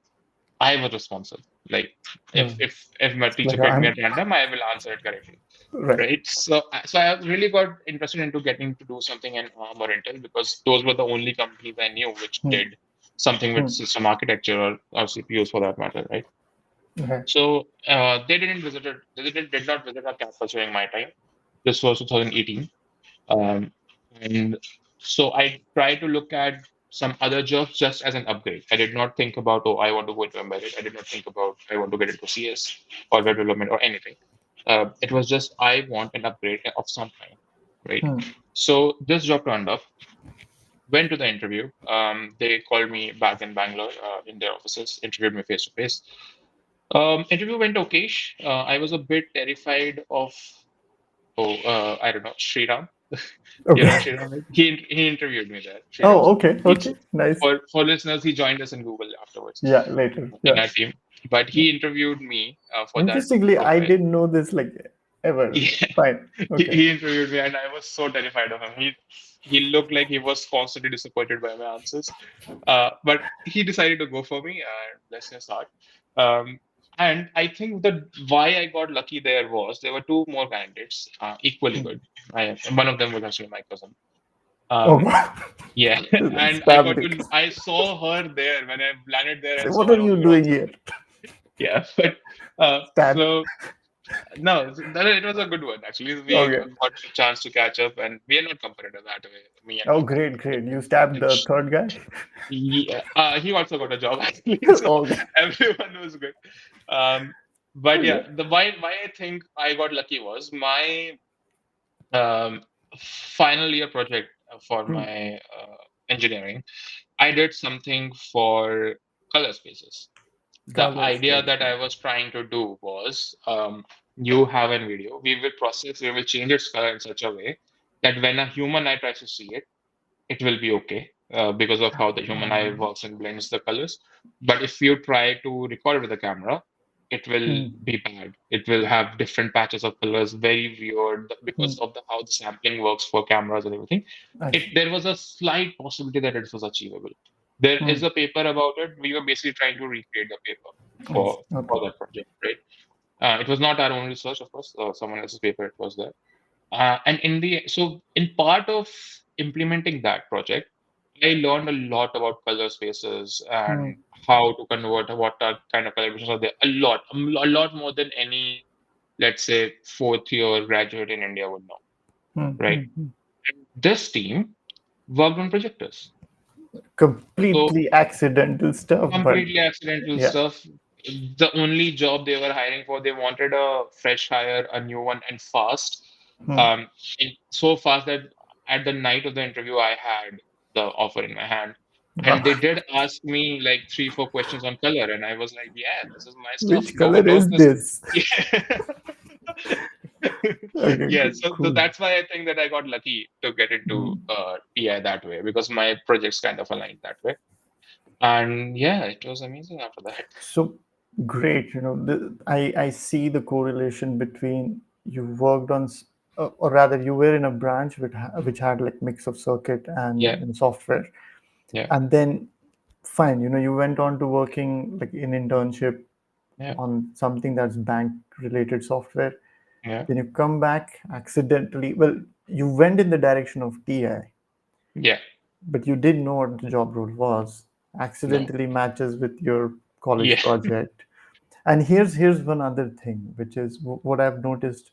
I was responsible. Like Hmm. if my teacher Like picked me I'm at random, I will answer it correctly, right. right? So I really got interested into getting to do something in ARM or Intel because those were the only companies I knew which Hmm. did something with Hmm. system architecture or CPUs for that matter, right? Okay. So did not visit our campus during my time. This was 2018, um, and so I tried to look at some other jobs just as an upgrade. I did not think about, oh, I want to go into embedded. I did not think about I want to get into CS or web development or anything. It was just I want an upgrade of some kind, right? Hmm. So this job turned up. Went to the interview. They called me back in Bangalore in their offices, interviewed me face to face. Interview went okay. I was a bit terrified of, I don't know, Sriram. You know, Okay. Sriram, right? He interviewed me there. Sriram, Oh, okay. he, Okay. Nice. for listeners, he joined us in Google afterwards Yeah. Later. in Yeah. our team. But Yeah. he interviewed me for that Interestingly, I profile. didn't know this like ever. Yeah, Fine. he, Okay. he interviewed me, and I was so terrified of him. He looked like he was constantly disappointed by my answers. But he decided to go for me, and bless his heart. Um, and I think that why I got lucky there was there were two more candidates, equally Hmm. good. One of them was actually my cousin. Oh, Um, wow. yeah, and Stabbed it. I saw her there when I landed there Say, and what saw are her. Oh, you you're doing also here? good. Yeah, but Stabbed. no, it was a good one actually. We Okay. got a chance to catch up, and we are not competitive that way. Me and Oh, my cousin. great, great. You stabbed the third guy? He also got a job actually, so Okay. everyone was good. Um, but Okay. yeah, the why I think I got lucky was my um, final year project for Hmm. my engineering. I did something for color spaces. The Color idea space. that I was trying to do was you have a video, we will change its color in such a way that when a human eye tries to see it, it will be okay because of how the human eye Um, works and blends the colors. But if you try to record with the camera, it will hmm. be bad. It will have different patches of colors, very weird Hmm. because of how the sampling works for cameras and everything. I see. There was a slight possibility that it was achievable. There Hmm. is a paper about it. We were basically trying to recreate the paper I see. Okay. for that project, right? It was not our own research, of course. Someone else's paper it was there. And in part of implementing that project, I learned a lot about color spaces Hmm. and how to convert what are kind of calibrations are there. A lot more than any, let's say, fourth year graduate in India would know, Hmm. right? Hmm. Hmm. And this team worked on projectors. So Completely accidental stuff, but completely accidental yeah. stuff. The only job they were hiring for, they wanted a fresh hire, a new one, and fast. Hmm. Um, so fast that at the night of the interview, I had the offer in my hand. And they Wow. did ask me like 3, 4 questions on color, and I was like, "Yeah, this is my stuff. Which No color one knows is this." this? Yeah. Okay, Yeah, cool. so Cool. that's why I think that I got lucky to get into Hmm. TI that way because my projects kind of aligned that way. And yeah, it was amazing after that. So great, I see the correlation between you worked on, or rather, you were in a branch which had like mix of circuit and Yeah, software, yeah, and then fine, you went on to working like in internship yeah, on something that's bank related software. yeah, Then you come back accidentally. Well, you went in the direction of TI, yeah. but you didn't know what the job role was. No. Accidentally matches with your college Yeah. project. And here's one other thing, which is what I've noticed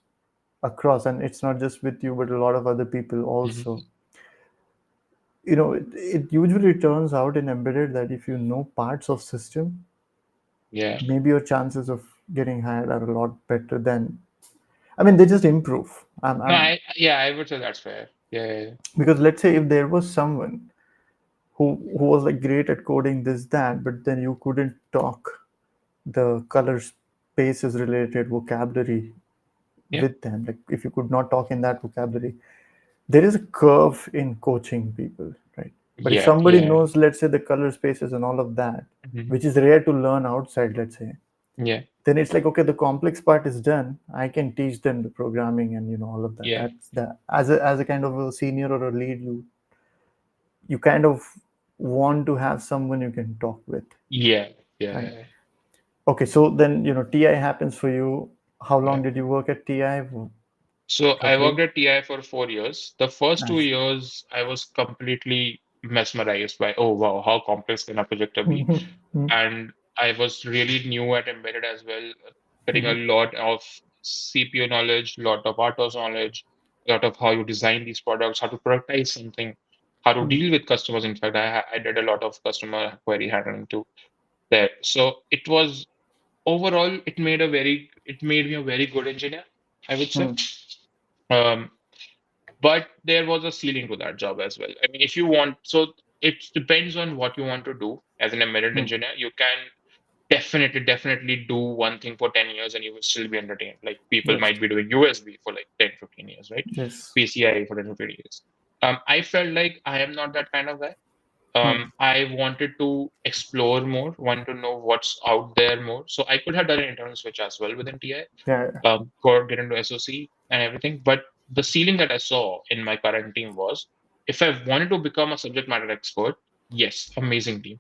across, and it's not just with you, but a lot of other people Mhm. also. It usually turns out in embedded that if you know parts of system, Yeah. maybe your chances of getting hired are a lot better than. I mean, they just improve. No, I'm yeah, I would say that's fair. Yeah, yeah, Because let's say if there was someone who was like great at coding this that, but then you couldn't talk the color spaces related vocabulary yeah, with them, like if you could not talk in that vocabulary, there is a curve in coaching people, right? But if yeah, somebody yeah, knows, let's say, the color spaces and all of that, mhm, which is rare to learn outside, let's say, yeah, then it's like, okay, the complex part is done. I can teach them the programming and all of that. yeah, That's that. As a kind of a senior or a lead, you kind of want to have someone you can talk with, yeah, right? yeah, Okay, so then TI happens for you. How long yeah. did you work at TI So I roughly? worked at TI for 4 years. The first two Nice. years, I was completely mesmerized by, oh wow, how complex can a projector be? Mhm, mhm, And I was really new at embedded as well, getting a mhm, lot of CPU knowledge, lot of RTOS knowledge, a lot of how you design these products, how to productize something, how to mhm, deal with customers. In fact, I did a lot of customer query handling too there. So it was overall, it made me a very good engineer, I would say. mhm, Um, but there was a ceiling to that job as well. I mean, if you want, so it depends on what you want to do as an embedded mhm. engineer. You can definitely do one thing for 10 years and you will still be entertained. Like people Yes. might be doing USB for like 10, 15 years, right? Yes. PCI for 10, 15 years. I felt like I am not that kind of guy. Mhm. I wanted to explore more, want to know what's out there more. So I could have done an internal switch as well within TI, Yeah. Yeah. get into SOC and everything. But the ceiling that I saw in my current team was if I wanted to become a subject matter expert, yes, amazing team.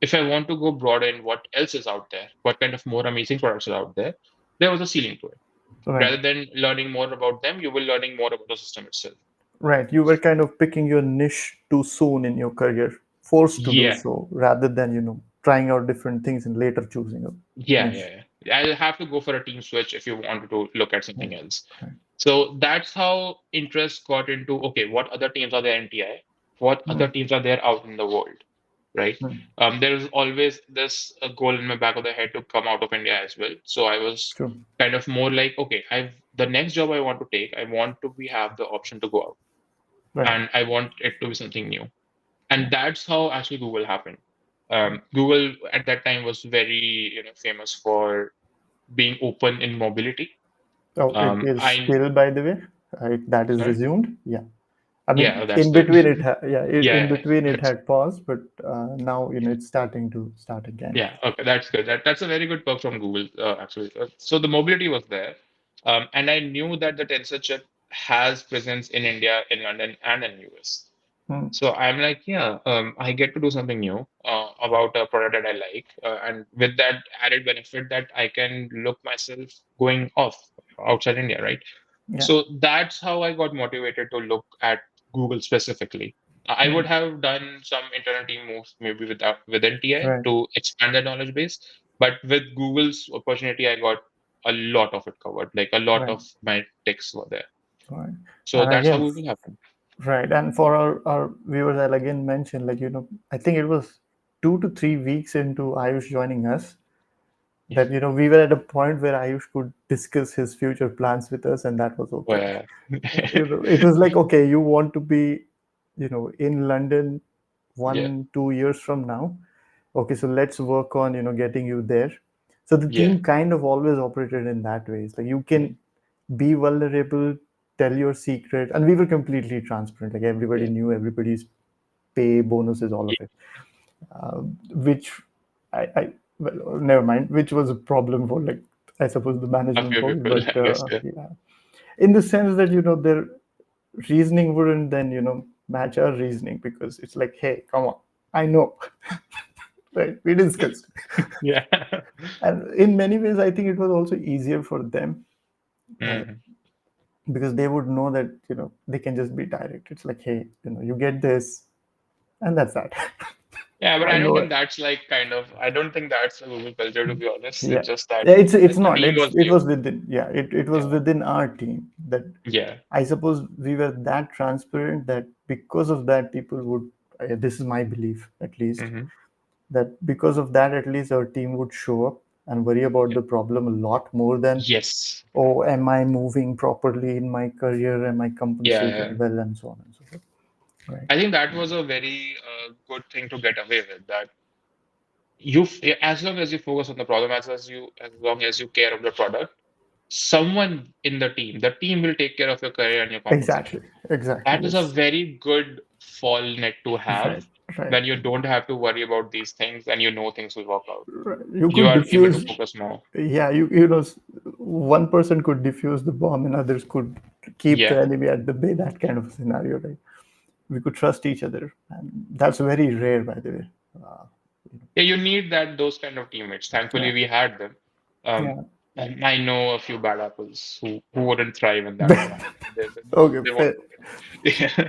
If I want to go broader in what else is out there, what kind of more amazing products are out there, there was a ceiling to it. Right. Rather than learning more about them, you will learning more about the system itself. Right. You were kind of picking your niche too soon in your career, forced to do Yeah, so, rather than trying out different things and later choosing a yeah, niche. yeah, yeah. I'll have to go for a team switch if you wanted to look at Right. something else. Right. So that's how interest got into okay, what other teams are there in TI? What other Mhm, teams are there out in the world, right? mhm. There is always this goal in my back of the head to come out of India as well. So I was True. kind of more like, okay, I've the next job I want to take, I want to be have the option to go out, Right. and I want it to be something new. And Right. that's how actually Google happened. Google at that time was very famous for being open in mobility. Oh, it is I still, by the way. That is Sorry, resumed. Yeah. I yeah, mean, that's in good. between in Yeah, between it that's had paused, but now yeah, it's starting to start again. yeah. Okay, that's good. That's a very good perk from Google actually. So the mobility was there, and I knew that the Tensor chip has presence in India, in London, and in US. Hmm. So I'm like, yeah, I get to do something new about a product that I like, and with that added benefit that I can look myself going off outside India, right? Yeah. So that's how I got motivated to look at Google specifically. I Hmm. would have done some internal team moves maybe within TI Right. to expand the knowledge base, but with Google's opportunity, I got a lot of it covered. Like a lot Right. of my texts were there. Right. So And that's how again, Google happened. right. And for our viewers, I'll again mention, like, I think it was 2 to 3 weeks into Ayush joining us Yeah. that, we were at a point where Ayush could discuss his future plans with us, and that was okay. Where It was like, okay, you want to be, in London yeah, 1 2 years from now. Okay, so let's work on, getting you there. So the yeah, team kind of always operated in that way. It's like you can mhm, be vulnerable, tell your secret, and we were completely transparent. Like everybody yeah, knew everybody's pay, bonuses, all yeah, of it. which I well, never mind, which was a problem for like I suppose the A management few folks, people, but I guess. Yeah. yeah, in the sense that their reasoning wouldn't then match our reasoning because it's like, hey, come on, I know, right? We discussed, Yeah. and in many ways, I think it was also easier for them Mhm. because they would know that they can just be direct. It's like, hey, you get this, and that's that. Yeah, but I I don't know think it. that's like I don't think that's a Google culture, to be honest. Yeah, It's just that yeah. It's the not. team was It new. was within. Yeah, it was Yeah. within our team that Yeah. I suppose we were that transparent that because of that, people would. This is my belief, at least, Hmm. that because of that, at least our team would show up and worry about Yeah. the problem a lot more than, Yes. oh, am I moving properly in my career? Am I Yeah, yeah. compensated well, and so on and so forth. Right. I think that was a very good thing to get away with. That as long as you focus on the problem, as long as you care of the product, someone in the team will take care of your career and your Exactly. compensation. Exactly. That is a Yes. very good fall net to Right. have Right. when you don't have to worry about these things and you know things will work out. Right. You You could are able to diffuse. focus more. Yeah. One person could defuse the bomb, and others could keep the Yeah. enemy at the bay. That kind of scenario, right? We could trust each other, and that's very rare, by the way. Uh, Yeah, you need those kind of teammates. yeah. Thankfully, we had them. Um, Yeah. and I know a few bad apples who wouldn't thrive in that environment. Okay. They won't Fair. make it. Yeah.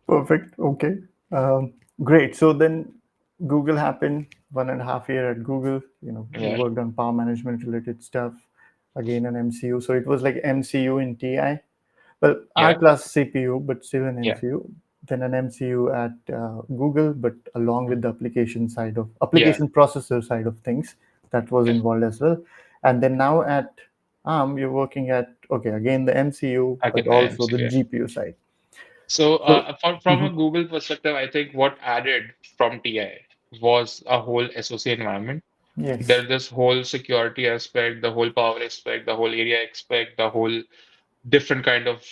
Perfect. Okay. Great. So then Google happened, 1.5 year at Google. You Yeah. worked on power management related stuff, again an MCU. So it was like MCU in TI. Well, R Yeah. class CPU, but still an Yeah. MCU. Then an MCU at Google, but along with the Yeah. application processor side of things, that was Yeah. involved as well. And then now at ARM, you're working at, okay, again the MCU, but Again, the also the MC. Yeah. GPU side. So, So from a Google perspective, I think what added from TI was a whole SOC environment. yes, There's this whole security aspect, the whole power aspect, the whole area aspect, the whole different kind of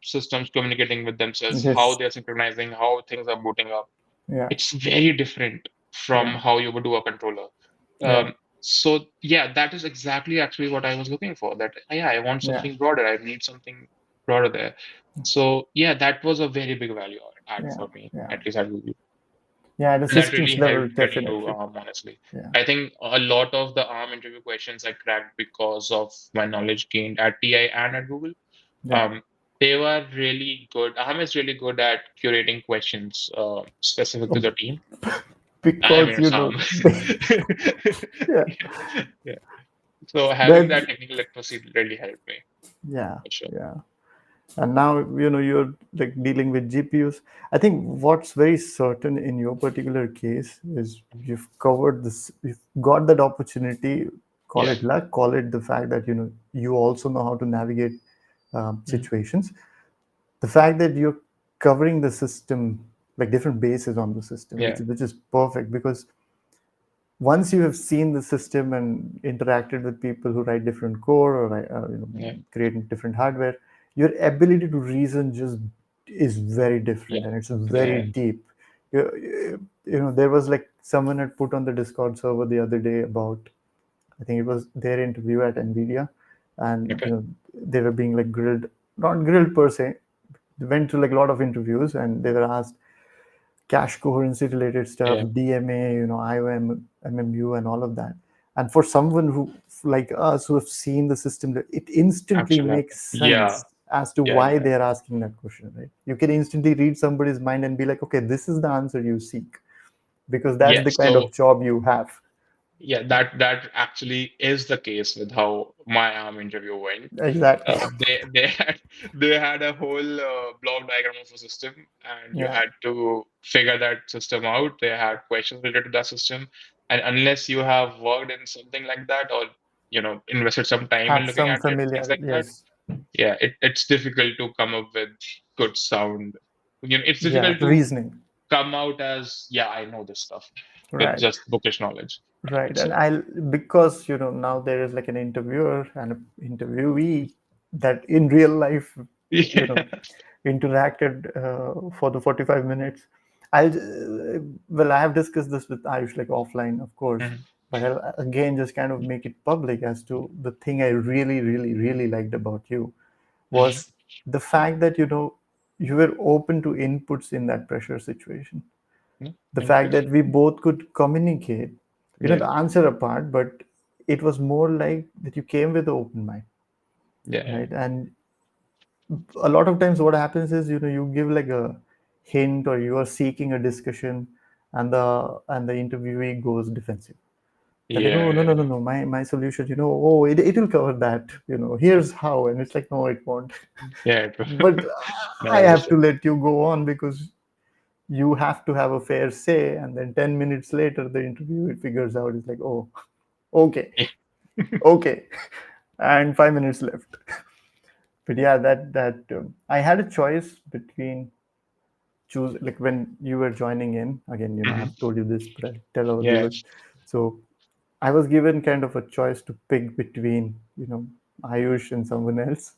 systems communicating with themselves, how yes, they're synchronizing, how things are booting up. yeah, It's very different from yeah, how you would do a controller. yeah, So yeah, that is exactly actually what I was looking for. That yeah, I want yeah, something broader. I need something broader there. So yeah, that was a very big value add yeah, for me, yeah, at least at Google. yeah. At the And that systems really level, helped get into definitely. honestly. Yeah, I think a lot of the ARM interview questions I cracked because of my knowledge gained at TI and at Google. yeah. Um, they were really good. ARM is really good at curating questions specific to the team. I Because mean, some. yeah, Yeah. So having that that technical literacy really helped me yeah, for sure. yeah. And now you're like dealing with GPUs. I think what's very certain in your particular case is you've covered this, you've got that opportunity. Call Yeah. it luck, call it the fact that you also know how to navigate Mhm. situations. The fact that you're covering the system, like different bases on the system, which Yeah. which is perfect because once you have seen the system and interacted with people who write different code or Yeah. create different hardware, your ability to reason just is very different Yeah. and it's very Yeah. deep. There was like someone had put on the Discord server the other day about, I think it was their interview at Nvidia, and Okay. they were being like grilled, not grilled per se. They went through like a lot of interviews and they were asked cache coherency related stuff, Yeah. DMA, IOM, MMU, and all of that. And for someone who, like us, who have seen the system, it instantly Actually makes happened. Yeah. sense as to Yeah. why Yeah. they're asking that question, right? You can instantly read somebody's mind and be like, okay, this is the answer you seek, because that's Yeah. the kind So of job you have. yeah, that actually is the case with how my ARM interview went. Exactly. They had a whole block diagram of a system, and you Yeah. had to figure that system out. They had questions related to that system, and unless you have worked in something like that, or invested some time in Have looking some at it, things familiar, like that, yes. yeah, it's difficult to come up with good sound. It's Yeah, difficult to reasoning. come out as, yeah, I know this stuff with Right. just bookish knowledge, I Right. would And say. because, now there is like an interviewer and an interviewee that in real life, you know, Yeah. interacted for the 45 minutes. Well, I have discussed this with Ayush like offline, of course, Mhm. but I'll again just kind of make it public as to the thing I really, really, really liked about you Mhm. was the fact that you were open to inputs in that pressure situation. Yeah. The fact Inputs. that we both could communicate, Yeah. the answer apart, but it was more like that you came with an open mind, Yeah. Yeah. right? And a lot of times what happens is you give like a hint or you are seeking a discussion, and the interviewee goes defensive. They're like, oh, Yeah. no, Yeah. no, no, no, my solution, oh, it will cover that, here's how. And it's like, no, it won't. Yeah. But No, I I have to understand. let you go on because you have to have a fair say. And then 10 minutes later the interview it figures out, it's like, oh, okay, okay. And 5 minutes left. But yeah, that I had a choice between choose, like when you were joining in again, Mhm. I've told you this, but I'll tell our Yeah. viewers. So I was given kind of a choice to pick between Ayush and someone else.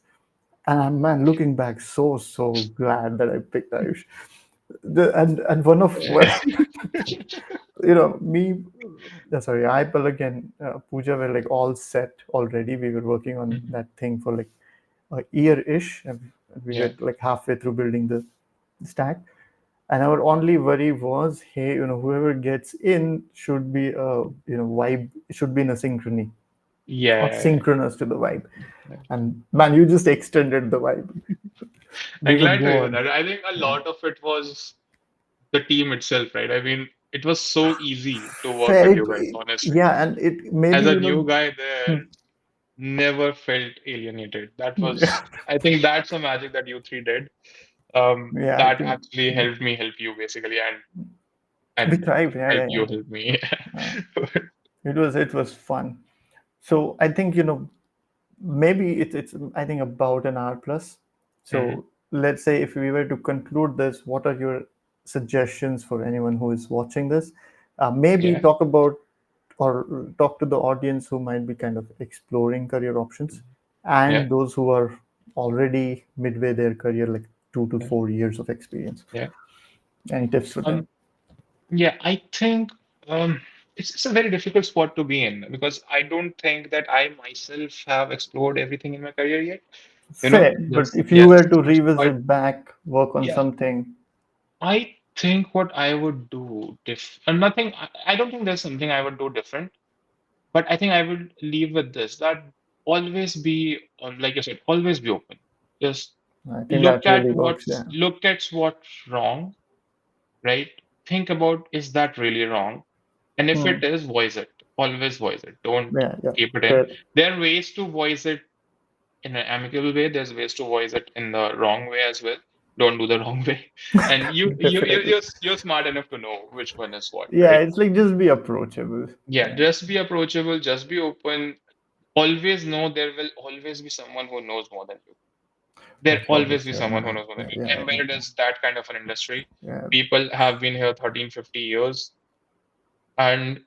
And man, looking back, so glad that I picked Ayush. And one of me, sorry, I, Palak and Pooja were like all set already. We were working on Mhm. that thing for like a year-ish, and we were Yeah. like halfway through building the stack. And our only worry was, hey, whoever gets in should be vibe, should be in a synchrony or Yeah. synchronous to the vibe. Yeah. And man, you just extended the vibe. I'm We could glad to go hear on. that. I think a Yeah. lot of it was the team itself, right? I mean, it was so easy to work with Felt, you guys, honestly. yeah, and it maybe As a new guy there, hmm, never felt alienated. That yeah, was, I think that's the magic that you three did. yeah, I That think actually helped me help you basically, we and thrived. Yeah, help yeah, you yeah. help me. It was fun. So I think maybe it's I think about an hour plus. Mhm. So let's say if we were to conclude this, what are your suggestions for anyone who is watching this? Maybe Yeah, talk about or talk to the audience who might be kind of exploring career options yeah, and those who are already midway their career, like 2 to yeah, 4 years of experience. yeah. Any tips for them? Um, yeah, I think it's a very difficult spot to be in because I don't think that I myself have explored everything in my career yet. Fair, but Yes, if you yes, were to but revisit back, work on yeah, something, I think what I would do nothing. I don't think there's something I would do different, but I think I would leave with this that always be, like you said, always be open. Just I think that really works. Yeah. look at what's wrong, right? Think about is that really wrong? And if Hmm. it is, voice it. Always voice it. Don't Yeah, yeah. keep it in. Fair. There are ways to voice it in an amicable way. There's ways to voice it in the wrong way as well. Don't do the wrong way. And Definitely. you're smart enough to know which one is what, Yeah, right? it's like just be approachable. Yeah, Yeah, just be approachable, just be open. Always know there will always be someone who knows more than you. There that's always always be there, someone who man. knows more than Yeah, you. yeah, yeah, Embedded is that kind of an industry. yeah, People have been here 13, 50 years, and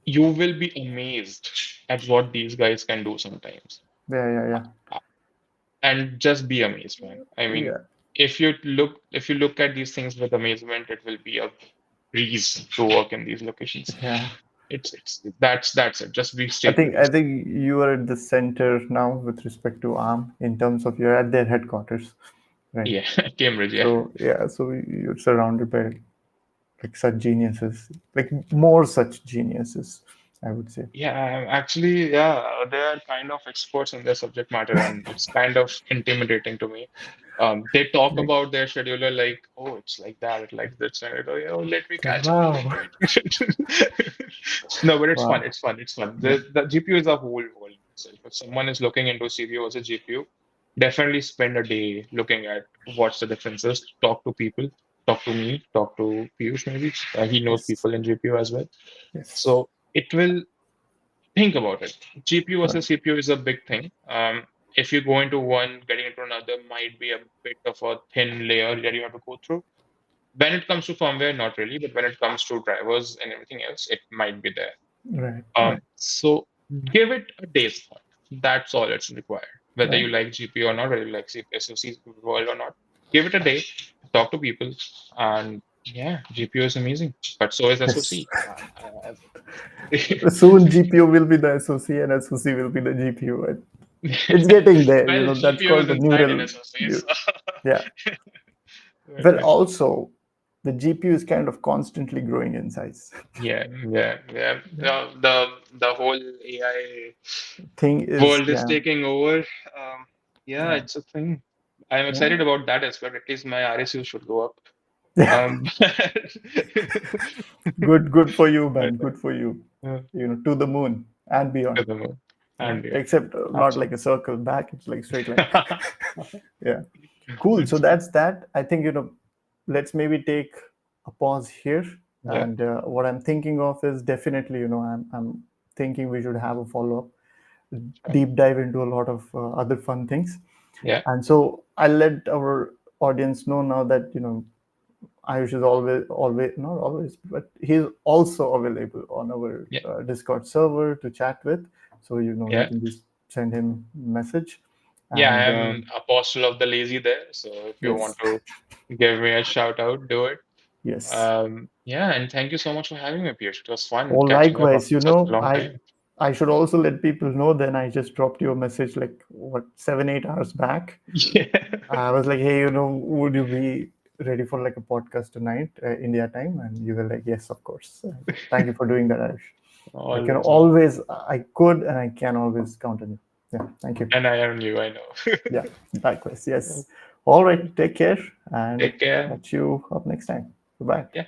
you will be amazed at what these guys can do sometimes. yeah, yeah, yeah, And just be amazed, man. I mean, yeah, if you look at these things with amazement, it will be a breeze to work in these locations. yeah. That's it. Just be I stay think curious. I think you are at the center now with respect to ARM in terms of you're at their headquarters, right? Yeah, Cambridge, yeah. So yeah, so you're surrounded by like such geniuses, like more such geniuses, I would say. Yeah, actually, yeah, they're kind of experts in their subject matter, and it's kind of intimidating to me. They talk Like, about their scheduler like, oh, it's like that, like this, and I go, oh, let me it's like catch up a wow, little bit. No, but it's fun. wow, It's fun. It's fun. yeah, The GPU is a whole world in itself. If someone is looking into CPU versus GPU, definitely spend a day looking at what's the differences. Talk to people. Talk to me. Talk to Piyush maybe. He knows yes, people in GPU as well. yes, So it will think about it. GPU right, versus CPU is a big thing. If you go into one, getting into another might be a bit of a thin layer that you have to go through. When it comes to firmware, not really, but when it comes to drivers and everything else, it might be there. right, right, So give it a day's thought. That's all it's required. Whether right. you like GPU or not, whether you like CPU SoC world or not, give it a day, talk to people, and Yeah, GPU is amazing, but so is Yes. SoC. Soon GPU will be the SoC and SoC will be the GPU. It's getting there. Well, That's GPU is called the inside an neural. SoC, so Yeah. but Well, yeah. also the GPU is kind of constantly growing in size. Yeah, yeah, yeah. The whole AI Thing is, world is yeah, taking over. Yeah, yeah, it's a thing. I'm yeah, excited about that as well. At least my RSU should go up. yeah. Um, Good for you, but, man. Good for you. uh, To the moon and to beyond. the moon. Yeah. And yeah, Except not like absolutely. a circle back. It's like straight line. Yeah. Cool. So that's that. I think let's maybe take a pause here. Yeah, And what I'm thinking of is definitely, I'm thinking we should have a follow up, sure. deep dive into a lot of other fun things. Yeah, And so I'll let our audience know now that Ayush is always not always, but he's also available on our yeah, Discord server to chat with. So you yeah. can just send him message, Yeah, I and am apostle of the lazy there. So if you want yes, to give me a shout out, do it. yes. Yeah, and thank you so much for having me, Piyush. It was fun Or catching up likewise, after such a long time. I should also let people know. Then I just dropped you a message like what 7 8 hours back. Yeah. I was like, hey, would you be ready for like a podcast tonight, India time? And you were like, yes, of course. Thank you for doing that, Ayush. I can Always, always. always, I could, and I can always count on you. Yeah, thank you. And I am you, I know. Yeah, likewise. Yes. All right. Take care and Take care. catch you up next time. Goodbye. Yeah.